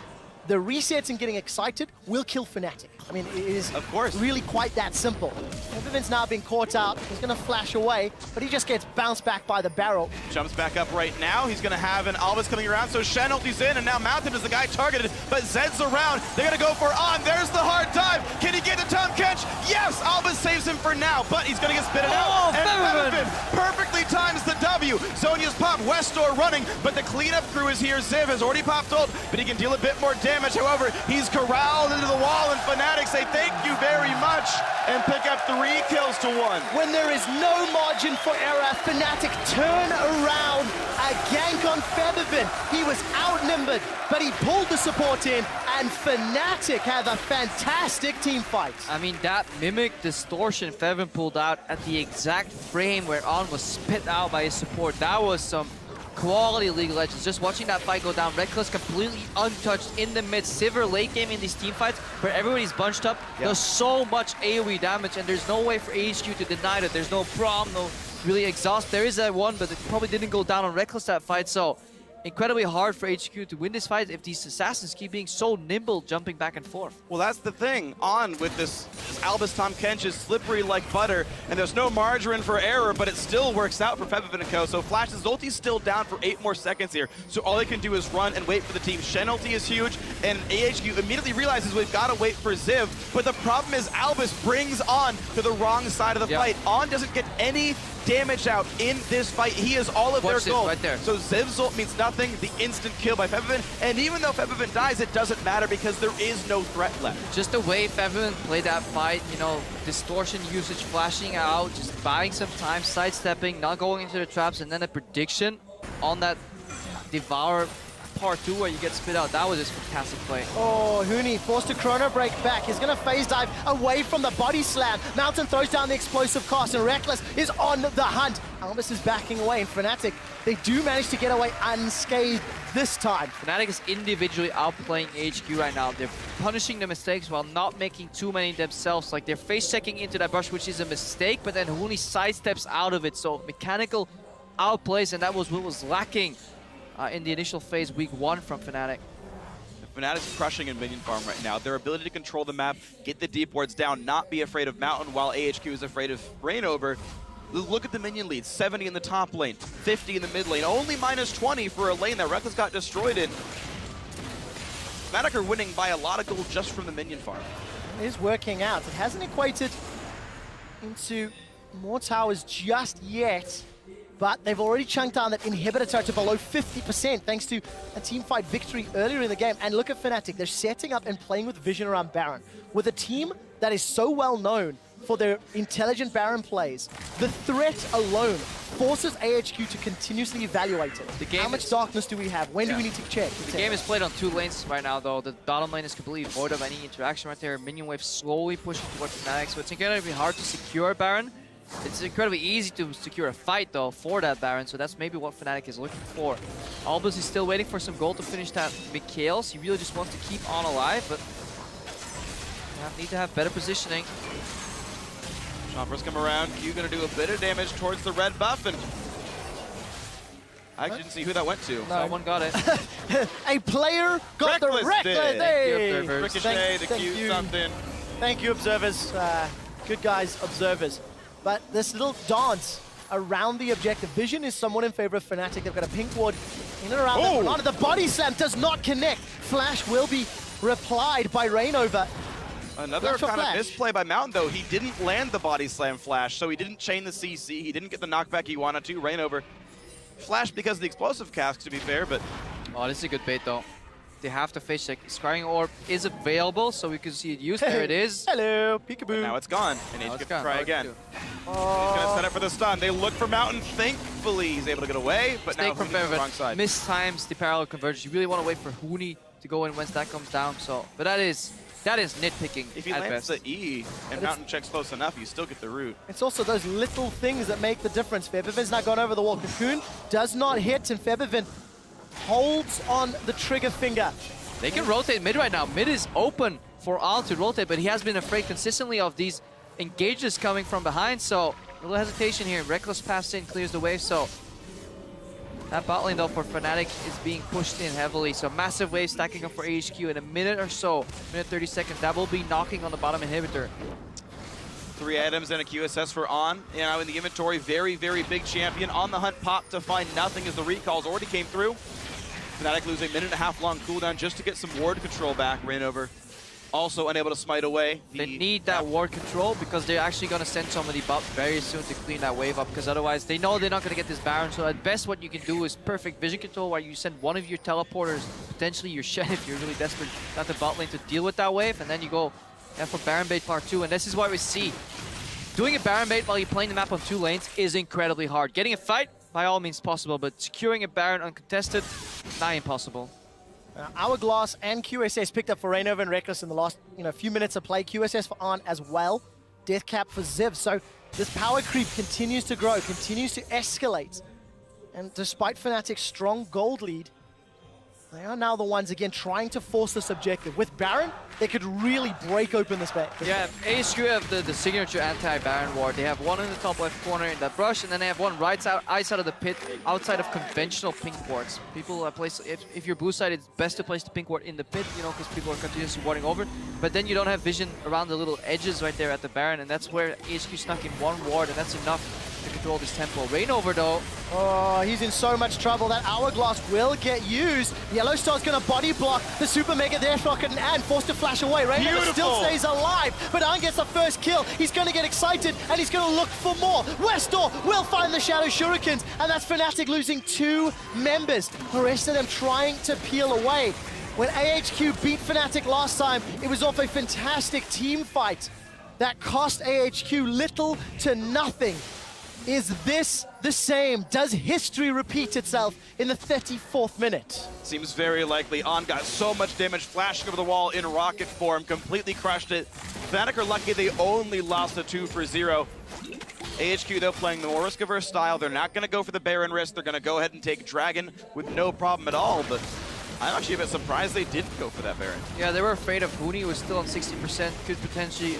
the resets and getting excited will kill Fnatic. I mean, it is of course really quite that simple. Febiven's now been caught out. He's going to flash away, but he just gets bounced back by the barrel. Jumps back up right now. He's going to have an Albus coming around, so Shen ulti's in, and now Mountain is the guy targeted, but Zed's around. They're going to go for Ahn. There's the hard dive. Can he get the Tom catch? Yes! Albus saves him for now, but he's going to get spitted out. And Febiven perfectly times the W. Zhonya's popped, Westdoor running, but the cleanup crew is here. Ziv has already popped ult, but he can deal a bit more damage. However, he's corralled into the wall, and Fnatic say thank you very much and pick up 3 kills to 1. When there is no margin for error, Fnatic turn around a gank on Febiven. He was outnumbered, but he pulled the support in, and Fnatic have a fantastic team fight. I mean, that mimic distortion Febiven pulled out at the exact frame where Ahn was spit out by his support. That was some quality League of Legends. Just watching that fight go down, Reckless completely untouched in the mid. Sivir late game in these team fights where everybody's bunched up, does so much AoE damage, and there's no way for HQ to deny that. There's no Braum, no really exhaust. There is that one, but it probably didn't go down on Reckless that fight, so incredibly hard for HQ to win this fight if these assassins keep being so nimble, jumping back and forth. Well, that's the thing. On with this Albus Tahm Kench is slippery like butter, and there's no margin for error, but it still works out for Febiven and Co. So Flash's ulti's still down for 8 more seconds here, so all they can do is run and wait for the team. Shen ulti is huge, and AHQ immediately realizes we've got to wait for Ziv, but the problem is Albus brings On to the wrong side of the fight. On doesn't get any damage out in this fight. He is all of their gold. Right there. So Ziv's ult means nothing. The instant kill by Febiven, and even though Febiven dies, it doesn't matter because there is no threat left. Just the way Febiven played that fight, you know, distortion usage, flashing out, just buying some time, sidestepping, not going into the traps, and then a prediction on that Devour part 2 where you get spit out. That was just fantastic play. Oh, Huni forced a chrono break back. He's going to phase dive away from the body slam. Mountain throws down the explosive cast, and Reckless is on the hunt. Albus is backing away, and Fnatic, they do manage to get away unscathed this time. Fnatic is individually outplaying HQ right now. They're punishing the mistakes while not making too many themselves. Like, they're face-checking into that brush, which is a mistake, but then Huni sidesteps out of it. So mechanical outplays, and that was what was lacking in the initial phase, week 1 from Fnatic. Fnatic's crushing in minion farm right now. Their ability to control the map, get the deep wards down, not be afraid of Mountain while AHQ is afraid of Rainover. Look at the minion lead, 70 in the top lane, 50 in the mid lane, only minus 20 for a lane that Reckless got destroyed in. Fnatic are winning by a lot of gold just from the minion farm. It is working out. It hasn't equated into more towers just yet, but they've already chunked down that inhibitor turret to below 50% thanks to a team fight victory earlier in the game. And look at Fnatic, they're setting up and playing with vision around Baron. With a team that is so well known for their intelligent Baron plays, the threat alone forces AHQ to continuously evaluate it. How much darkness do we have? When do we need to check? The game is played on 2 lanes right now, though. The bottom lane is completely void of any interaction right there. Minion wave slowly pushing towards Fnatic, so it's incredibly hard to secure Baron. It's incredibly easy to secure a fight, though, for that Baron, so that's maybe what Fnatic is looking for. Albus is still waiting for some gold to finish that Mikhails. He really just wants to keep On alive, but need to have better positioning. Chompers come around. Q gonna do a bit of damage towards the red buff, and I actually didn't see who that went to. No. Someone got it. A player got Reckless the Reckless. did. Hey. Ricochet, the Q you. something. Thank you, observers. Good guys, observers. But this little dance around the objective. Vision is somewhat in favor of Fnatic. They've got a pink ward in and around them. The body slam does not connect. Flash will be replied by Rainover. Another kind of misplay by Mountain, though. He didn't land the body slam Flash, so he didn't chain the CC. He didn't get the knockback he wanted to. Rainover Flash because of the explosive cast, to be fair, but... Oh, this is a good bait, though. They have to face check. Scrying Orb is available, so we can see it used. There it is. Hello, peekaboo. But now it's gone, and he's going to try again. Oh. He's going to set up for the stun. They look for Mountain. Thankfully, he's able to get away, but now from Huni's on the wrong side. Mistimes the parallel convergence. You really want to wait for Huni to go in once that comes down. So, but that is nitpicking. If he at lands best. the E and Mountain checks close enough, you still get the root. It's also those little things that make the difference. Febiven's not gone over the wall. Cocoon does not hit, and Febiven holds on the trigger finger. They can rotate mid right now. Mid is open for Al to rotate, but he has been afraid consistently of these engages coming from behind, so a little hesitation here. Reckless pass in, clears the wave, so That bot lane though for Fnatic is being pushed in heavily, so massive wave stacking up for AHQ in a minute or so, minute 30 seconds. That will be knocking on the bottom inhibitor. 3 items and a QSS for On. Now in the inventory, very, very big champion. On the hunt, pop to find nothing as the recalls already came through. Fnatic lose a 1.5-minute long cooldown just to get some ward control back. Ran over. Also unable to smite away. They need that ward control because they're actually going to send somebody bot very soon to clean that wave up, because otherwise they know they're not going to get this Baron. So at best what you can do is perfect vision control, where you send one of your teleporters, potentially your Shen if you're really desperate, not the bot lane to deal with that wave, and then you go for Baron bait part 2. And this is what we see. Doing a Baron bait while you're playing the map on 2 lanes is incredibly hard. Getting a fight, by all means possible, but securing a Baron uncontested, nigh impossible. Hourglass and QSS picked up for Rainover and Reckless in the last few minutes of play. QSS for Arn as well. Death cap for Ziv. So this power creep continues to grow, continues to escalate. And despite Fnatic's strong gold lead, they are now the ones again trying to force this objective. With Baron, they could really break open this back. Yeah, AHQ have the signature anti-Baron ward. They have one in the top left corner in that brush, and then they have one right outside of the pit, outside of conventional pink wards. People place, if you're blue side, it's best to place the pink ward in the pit, because people are continuously warding over. But then you don't have vision around the little edges right there at the Baron, and that's where AHQ snuck in one ward, and that's enough to control this tempo. Rainover though. Oh, he's in so much trouble. That Hourglass will get used. Yellowstar's going to body block the Super Mega Death Rocket, and forced to flash away. Rainover still stays alive, but Arn gets the first kill. He's going to get excited, and he's going to look for more. Westor will find the Shadow Shurikens, and that's Fnatic losing 2 members. The rest of them trying to peel away. When AHQ beat Fnatic last time, it was off a fantastic team fight that cost AHQ little to nothing. Is this the same? Does history repeat itself in the 34th minute? Seems very likely. On got so much damage flashing over the wall in rocket form, completely crushed it. Fnatic are lucky they only lost a 2-for-0. AHQ though playing the more risk-averse style. They're not going to go for the Baron risk. They're going to go ahead and take Dragon with no problem at all. But I'm actually a bit surprised they didn't go for that Baron. Yeah, they were afraid of Huni, who was still on 60%, could potentially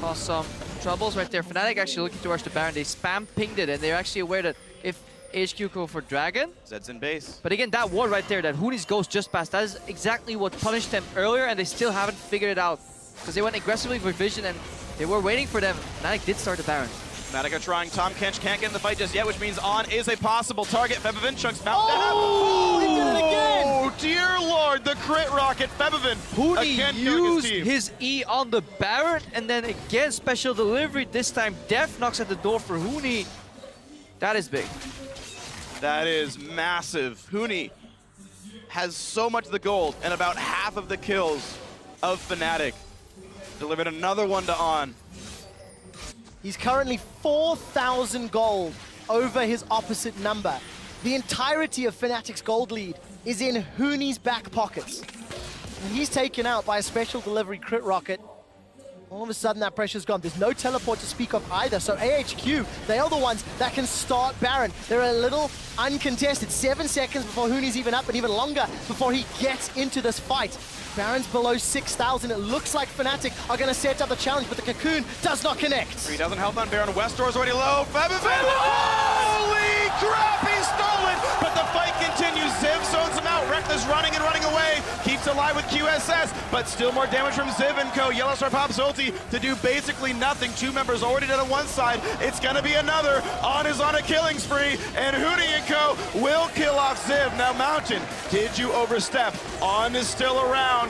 cause some troubles right there. Fnatic actually looking to rush the Baron. They spam pinged it, and they're actually aware that if HQ go for Dragon, Zed's in base. But again, that ward right there, that Huni's ghost just passed, that is exactly what punished them earlier, and they still haven't figured it out. Because they went aggressively for vision, and they were waiting for them. Fnatic did start the Baron. Fnatic are trying. Tom Kench can't get in the fight just yet, which means On is a possible target. Febvin chunks mount down. Oh, he did it again! Oh, dear lord, the crit rocket. Febvin Huni again killing used his E on the Baron, and then again, special delivery. This time, Death knocks at the door for Huni. That is big. That is massive. Huni has so much of the gold and about half of the kills of Fnatic. Delivered another one to On. He's currently 4,000 gold over his opposite number. The entirety of Fnatic's gold lead is in Huni's back pockets. And he's taken out by a special delivery crit rocket. All of a sudden that pressure's gone. There's no teleport to speak of either. So AHQ, they are the ones that can start Baron. They're a little uncontested. 7 seconds before Huni's even up, and even longer before he gets into this fight. Baron's below 6,000. It looks like Fnatic are going to set up the challenge, but the Cocoon does not connect. 3,000 health on Baron. Westor's already low. Febvin! Holy crap, he stole it! But the fight continues. Ziv zones him out. Reckless running and running away. Keeps alive with QSS, but still more damage from Ziv and co. Yellowstar pops ulti to do basically nothing. 2 members already dead on one side. It's going to be another. On is on a killing spree, and Huni and co will kill off Ziv. Now Mountain, did you overstep? On is still around.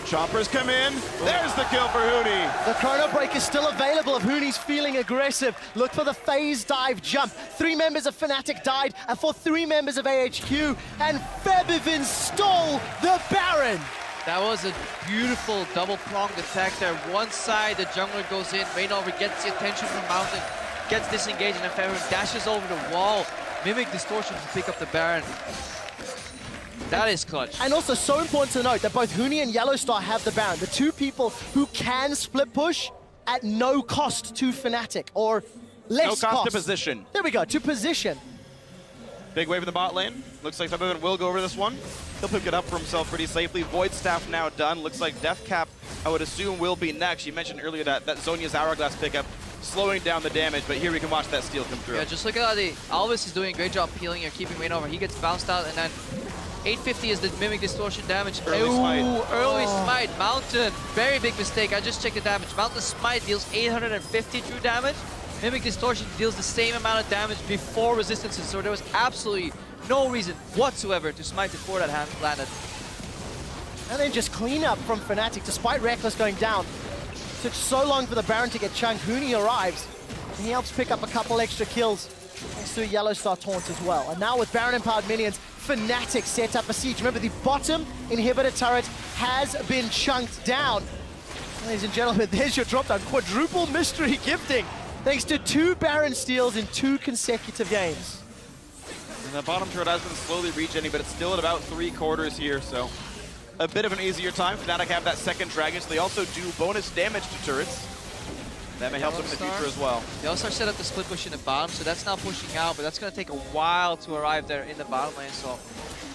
Choppers come in. There's the kill for Huni. The Chrono Break is still available if Huni's feeling aggressive. Look for the phase dive jump. 3 members of Fnatic died, and for 3 members of AHQ, and Febvin stole the Baron. That was a beautiful double-pronged attack there. One side, the jungler goes in, Rainover gets the attention from Mountain, gets disengaged, and Febvin dashes over the wall, mimic distortion to pick up the Baron. That is clutch. And also so important to note that both Huni and Yellowstar have the Baron. The 2 people who can split push at no cost to Fnatic, or less no cost to position. There we go, to position. Big wave in the bot lane. Looks like Febvin will go over this one. He'll pick it up for himself pretty safely. Void Staff now done. Looks like Death Cap, I would assume, will be next. You mentioned earlier that Zhonya's Hourglass pickup. slowing down the damage, but here we can watch that steal come through. Yeah, just look at how Alvis is doing a great job peeling or keeping Rain over. He gets bounced out, and then 850 is the Mimic Distortion damage. Early smite. Early smite. Mountain, very big mistake. I just checked the damage. Mountain smite deals 850 true damage. Mimic Distortion deals the same amount of damage before resistances, so there was absolutely no reason whatsoever to smite before that hand landed. And then just clean up from Fnatic, despite Reckless going down. Took so long for the Baron to get chunked. Huni arrives, and he helps pick up a couple extra kills thanks to a Yellow Star taunt as well. And now with Baron empowered minions, Fnatic set up a siege. Remember, the bottom inhibitor turret has been chunked down. Ladies and gentlemen, there's your drop down. Quadruple mystery gifting, thanks to 2 Baron steals in 2 consecutive games. And the bottom turret has been slowly regenerating, but it's still at about 3/4 here, so a bit of an easier time. Fnatic have that second dragon, so they also do bonus damage to turrets. That may help them in the future as well. They also set up the split push in the bottom, so that's now pushing out, but that's going to take a while to arrive there in the bottom lane. So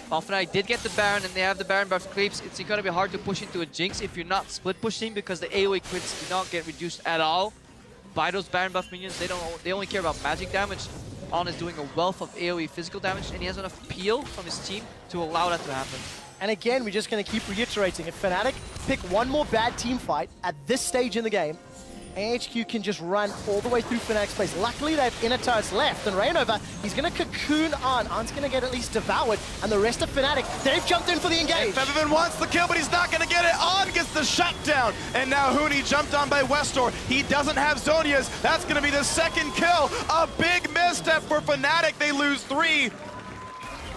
while Fnatic did get the Baron and they have the Baron buff creeps, it's going to be hard to push into a Jinx if you're not split pushing, because the AoE crits do not get reduced at all by those Baron buff minions. They only care about magic damage. On is doing a wealth of AoE physical damage, and he has enough peel from his team to allow that to happen. And again, we're just going to keep reiterating, if Fnatic pick one more bad team fight at this stage in the game, AHQ can just run all the way through Fnatic's place. Luckily, they have inner turrets left, and Rainover, he's going to cocoon on. On's going to get at least devoured, and the rest of Fnatic, they've jumped in for the engage. Febiven wants the kill, but he's not going to get it. On gets the shutdown, and now Huni jumped on by Westor. He doesn't have Zhonya's. That's going to be the second kill. A big misstep for Fnatic. They lose 3.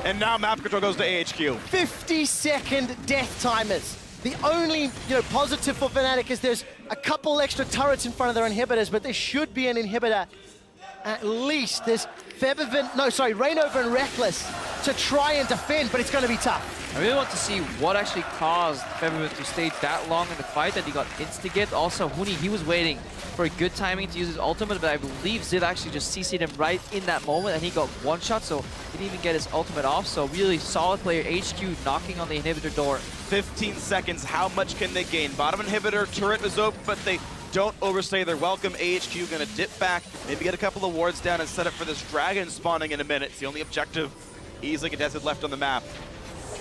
And now map control goes to AHQ. 50-second death timers. The only positive for Fnatic is there's a couple extra turrets in front of their inhibitors, but there should be an inhibitor at least. There's Rainover and Reckless to try and defend, but it's going to be tough. I really want to see what actually caused Febiven to stay that long in the fight that he got insta-gipped. Also, Huni, he was waiting for a good timing to use his ultimate, but I believe Ziv actually just CC'd him right in that moment, and he got one shot, so he didn't even get his ultimate off. So really solid player, HQ knocking on the inhibitor door. 15 seconds, how much can they gain? Bottom inhibitor, turret is open, but they don't overstay their welcome. AHQ gonna dip back, maybe get a couple of wards down and set up for this dragon spawning in a minute. It's the only objective easily contested left on the map.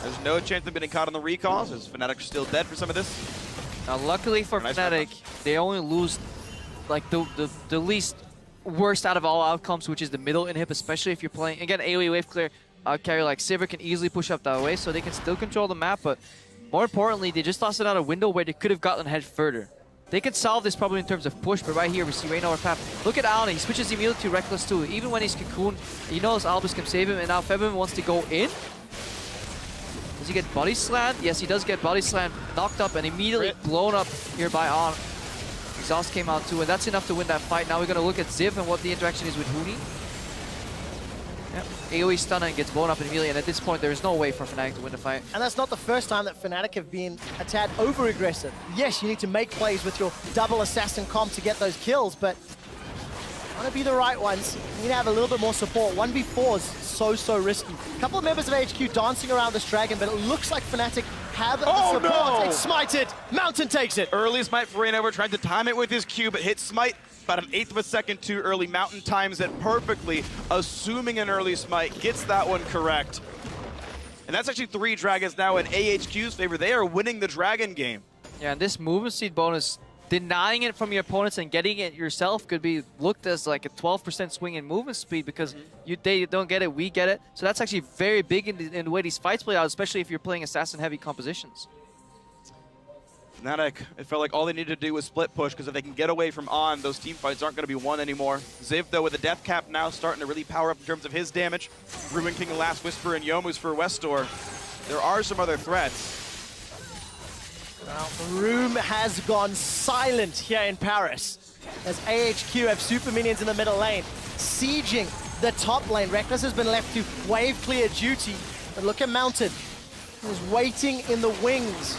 There's no chance of getting caught on the recalls, as Fnatic are still dead for some of this. Now luckily for Fnatic, they only lose like the least worst out of all outcomes, which is the middle inhib, especially if you're playing, again, AoE wave clear carry like Sivir can easily push up that way, so they can still control the map, but more importantly, they just lost another window where they could have gotten ahead further. They can solve this probably in terms of push, but right here we see Rainover path. Look at Allen, he switches immediately to Reckless too. Even when he's cocooned, he knows Albus can save him, and now Febiven wants to go in. Does he get body slammed? Yes, he does get body slammed, knocked up, and immediately blown up here by On. Exhaust came out too, and that's enough to win that fight. Now we're going to look at Ziv and what the interaction is with Huni. Yep. AoE stun and gets blown up immediately, and at this point there is no way for Fnatic to win the fight. And that's not the first time that Fnatic have been a tad over-aggressive. Yes, you need to make plays with your double assassin comp to get those kills, but want to be the right ones. You need to have a little bit more support. 1v4 is so risky. A couple of members of HQ dancing around this dragon, but it looks like Fnatic have the support. No! It's smited. Mountain takes it. Early smite for Rainover, trying to time it with his Q, but hits smite about 1/8 of a second too early. Mountain times it perfectly, assuming an early smite, gets that one correct. And that's actually 3 dragons now in AHQ's favor. They are winning the dragon game. Yeah, and this movement speed bonus, denying it from your opponents and getting it yourself could be looked as like a 12% swing in movement speed, because they don't get it, we get it. So that's actually very big in the way these fights play out, especially if you're playing assassin-heavy compositions. Fnatic, it felt like all they needed to do was split push, because if they can get away from On, those team fights aren't going to be won anymore. Ziv, though, with the death cap now starting to really power up in terms of his damage. Ruin King, the Last Whisper, and Yomu's for Westor. There are some other threats. Now, the room has gone silent here in Paris, as AHQ have super minions in the middle lane, sieging the top lane. Reckless has been left to wave clear duty, but look at Mountain, who's waiting in the wings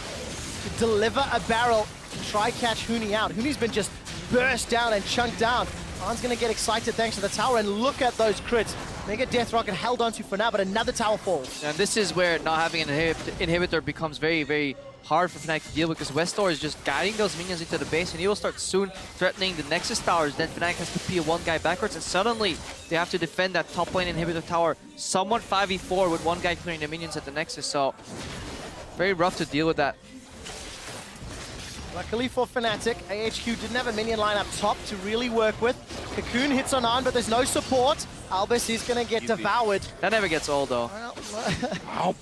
to deliver a barrel to try catch Huni out. Huni's been just burst down and chunked down. Khan's gonna get excited thanks to the tower, and look at those crits. Mega Death Rocket held onto for now, but another tower falls. And this is where not having an inhibitor becomes very, very hard for Fnatic to deal with, because Westor is just guiding those minions into the base, and he will start soon threatening the Nexus towers. Then Fnatic has to peel one guy backwards, and suddenly they have to defend that top lane inhibitor tower somewhat 5v4 with one guy clearing the minions at the Nexus. So very rough to deal with that. Luckily for Fnatic, AHQ didn't have a minion line up top to really work with. Cocoon hits on, but there's no support. Albus is going to get devoured. That never gets old, though. Well,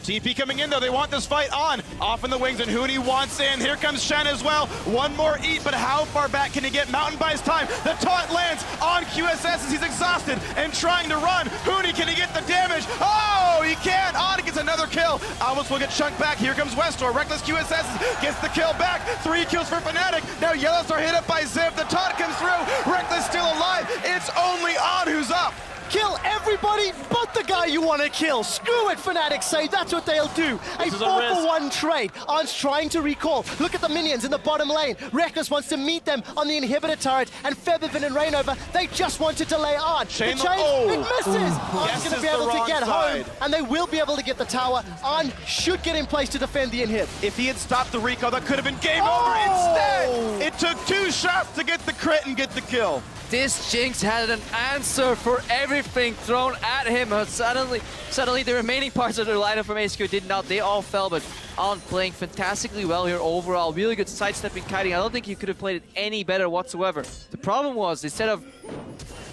TP coming in though, they want this fight on. Off in the wings, and Huni wants in. Here comes Shen as well. One more eat, but how far back can he get? Mountain buys time. The taunt lands on QSS as he's exhausted and trying to run. Huni, can he get the damage? Oh, he can't. On gets another kill. Almost will get chunked back. Here comes Westor. Reckless QSS gets the kill back. 3 kills for Fnatic. Now Yellowstar hit up by Ziv. The taunt comes through. Reckless still alive. It's only On who's up. kill everybody but the guy you want to kill. Screw it, Fnatic say. That's what they'll do. A 4-for-1 trade. On's trying to recall. Look at the minions in the bottom lane. Reckless wants to meet them on the inhibitor turret, and Featherfin and Rainover, they just want to delay On. Chain the chain, it misses. On's going to be able to get home, and they will be able to get the tower. On should get in place to defend the inhib. If he had stopped the recall, that could have been game over. Instead, it took 2 shots to get the crit and get the kill. This Jinx had an answer for everything thrown at him. Suddenly the remaining parts of their lineup from HQ did not. They all fell, but On playing fantastically well here overall. Really good sidestepping, kiting. I don't think he could have played it any better whatsoever. The problem was, instead of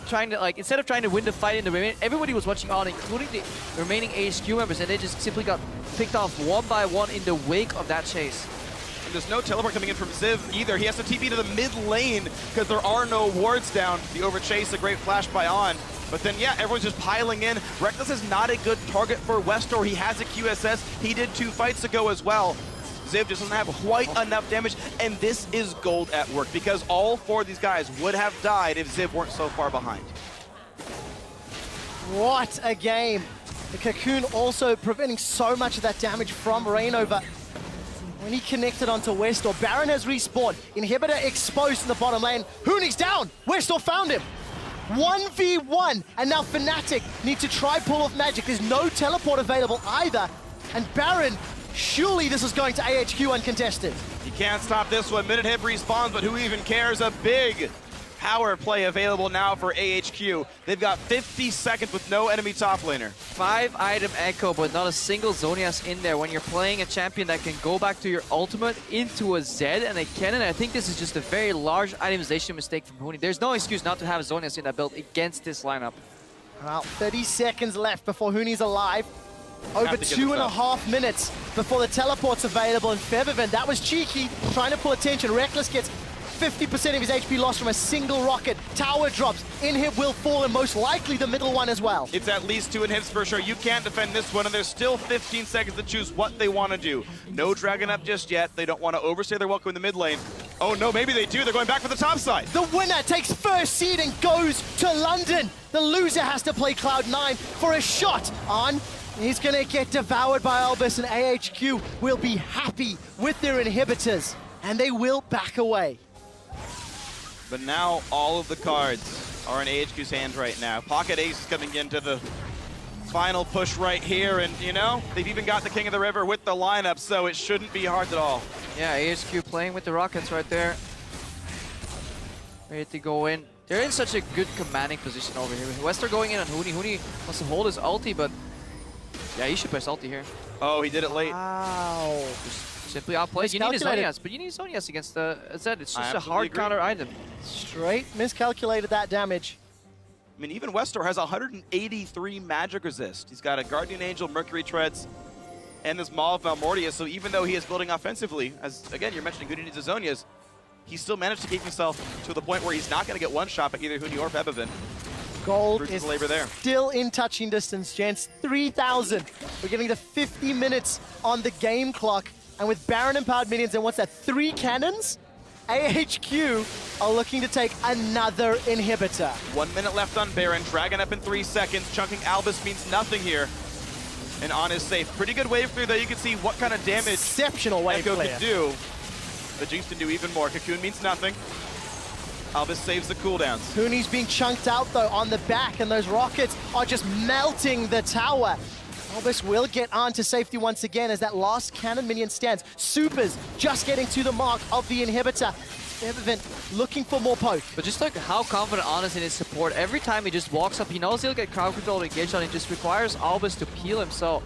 trying to win the fight in the remaining, everybody was watching On, including the remaining HQ members, and they just simply got picked off one by one in the wake of that chase. And there's no teleport coming in from Ziv either. He has to TP to the mid lane because there are no wards down. The overchase, a great flash by On. But then, yeah, everyone's just piling in. Reckless is not a good target for Westor. He has a QSS. He did 2 fights ago as well. Ziv just doesn't have quite enough damage, and this is gold at work because all 4 of these guys would have died if Ziv weren't so far behind. What a game. The Cocoon also preventing so much of that damage from Rainover. When he connected onto Westor, Baron has respawned. Inhibitor exposed in the bottom lane. Huni's down. Westor found him. 1v1, and now Fnatic need to try pull off magic. There's no teleport available either. And Baron, surely this is going to AHQ uncontested. You can't stop this one. Minute hit respawns, but who even cares? A big power play available now for AHQ. They've got 50 seconds with no enemy top laner. 5-item echo, but not a single Zonias in there. When you're playing a champion that can go back to your ultimate into a Zed and a cannon, I think this is just a very large itemization mistake from Huni. There's no excuse not to have Zonias in that build against this lineup. Well, 30 seconds left before Huni's alive. Over 2.5 minutes before the teleport's available, and Feathervin, that was cheeky, trying to pull attention. Reckless gets 50% of his HP lost from a single rocket. Tower drops. Inhib will fall, and most likely the middle one as well. It's at least 2 inhibs for sure. You can't defend this one, and there's still 15 seconds to choose what they want to do. No dragon up just yet. They don't want to overstay their welcome in the mid lane. Oh no, maybe they do. They're going back for the top side. The winner takes first seed and goes to London. The loser has to play Cloud9 for a shot on. He's going to get devoured by Albus, and AHQ will be happy with their inhibitors, and they will back away. But now all of the cards are in AHQ's hands right now. Pocket Ace is coming into the final push right here, and you know, they've even got the King of the River with the lineup, so it shouldn't be hard at all. Yeah, AHQ playing with the Rockets right there. Ready to go in. They're in such a good commanding position over here. Westor going in on Huni. Huni wants to hold his ulti, but yeah, he should press ulti here. Oh, he did it late. Wow. Simply outplayed. You need his Zonias, but you need Zonias against the Zed. It's just a hard counter item. Straight miscalculated that damage. I mean, even Westor has 183 magic resist. He's got a Guardian Angel, Mercury Treads, and this Maw of Malmortia. So even though he is building offensively, as again, you're mentioning Huni needs his Zonias, he still managed to keep himself to the point where he's not going to get one shot by either Huni or Feathervin. Gold is still in touching distance, gents. 3,000. We're getting to 50 minutes on the game clock. And with Baron empowered minions and what's that, 3 cannons? AHQ are looking to take another inhibitor. 1 minute left on Baron. Dragon up in 3 seconds. Chunking Albus means nothing here. And On is safe. Pretty good wave clear, though. You can see what kind of damage exceptional wave Echo clear could do. But Jinx can do even more. Cocoon means nothing. Albus saves the cooldowns. Huni's being chunked out though on the back, and those rockets are just melting the tower. Albus will get on to safety once again as that last cannon minion stands. Supers just getting to the mark of the inhibitor. Fervent looking for more poke. But just look how confident Honest in his support. Every time he just walks up, he knows he'll get crowd control engaged on. It just requires Albus to peel him. So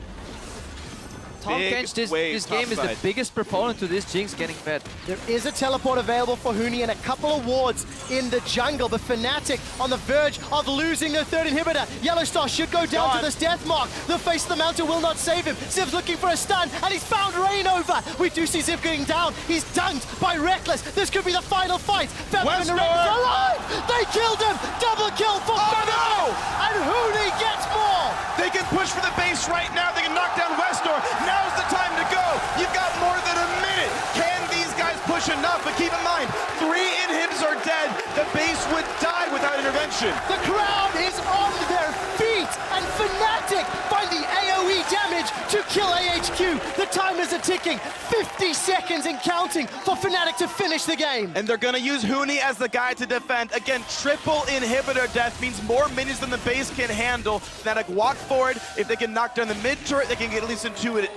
Tom Kench, this game is the biggest proponent to this Jinx getting fed. There is a teleport available for Huni and a couple of wards in the jungle, but Fnatic on the verge of losing their third inhibitor. Yellowstar should go down to this death mark. The face of the mountain will not save him. Ziv's looking for a stun, and he's found Rain over. We do see Ziv getting down. He's dunked by Reckless. This could be the final fight. Feather and the Reckless are alive! They killed him! Double kill for Fnatic! And Huni gets more! They can push for the base right now. They can knock down Westnor. Now's the time to go. You've got more than a minute. Can these guys push enough? But keep in mind, 3 inhibs are dead. The base would die without intervention. The crowd is on their feet, and Fnatic find the AoE damage to kill AHQ. The timers are ticking. 50 seconds and counting for Fnatic to finish the game. And they're going to use Huni as the guy to defend. Again, triple inhibitor death means more minions than the base can handle. Fnatic walk forward. If they can knock down the mid turret, they can get at least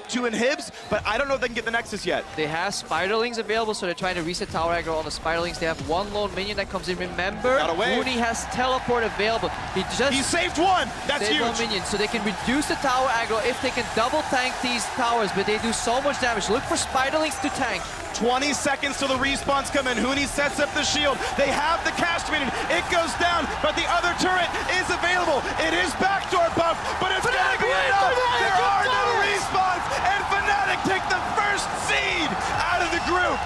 two inhibs, but I don't know if they can get the Nexus yet. They have Spiderlings available, so they're trying to reset tower aggro on the Spiderlings. They have one lone minion that comes in. Remember, Huni has teleport available. He saved one. That's huge. One minion, so they can reduce the tower aggro if they can double tank these towers, but they do so much damage. Look for Spiderlings to tank. 20 seconds till the respawns come in. Huni sets up the shield. They have the cast minion. It goes down, but the other turret is available. It is backdoor buff, but it's gonna be enough. There are no respawns, and Fnatic take the first seed out of the group.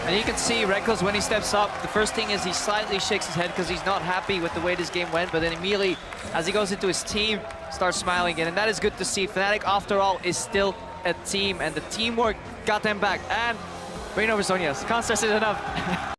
And you can see Reckless, when he steps up, the first thing is he slightly shakes his head because he's not happy with the way this game went, but then immediately, as he goes into his team, starts smiling again, and that is good to see. Fnatic, after all, is still a team, and the teamwork got them back. And Reign over Sonya's. Can't stress it enough.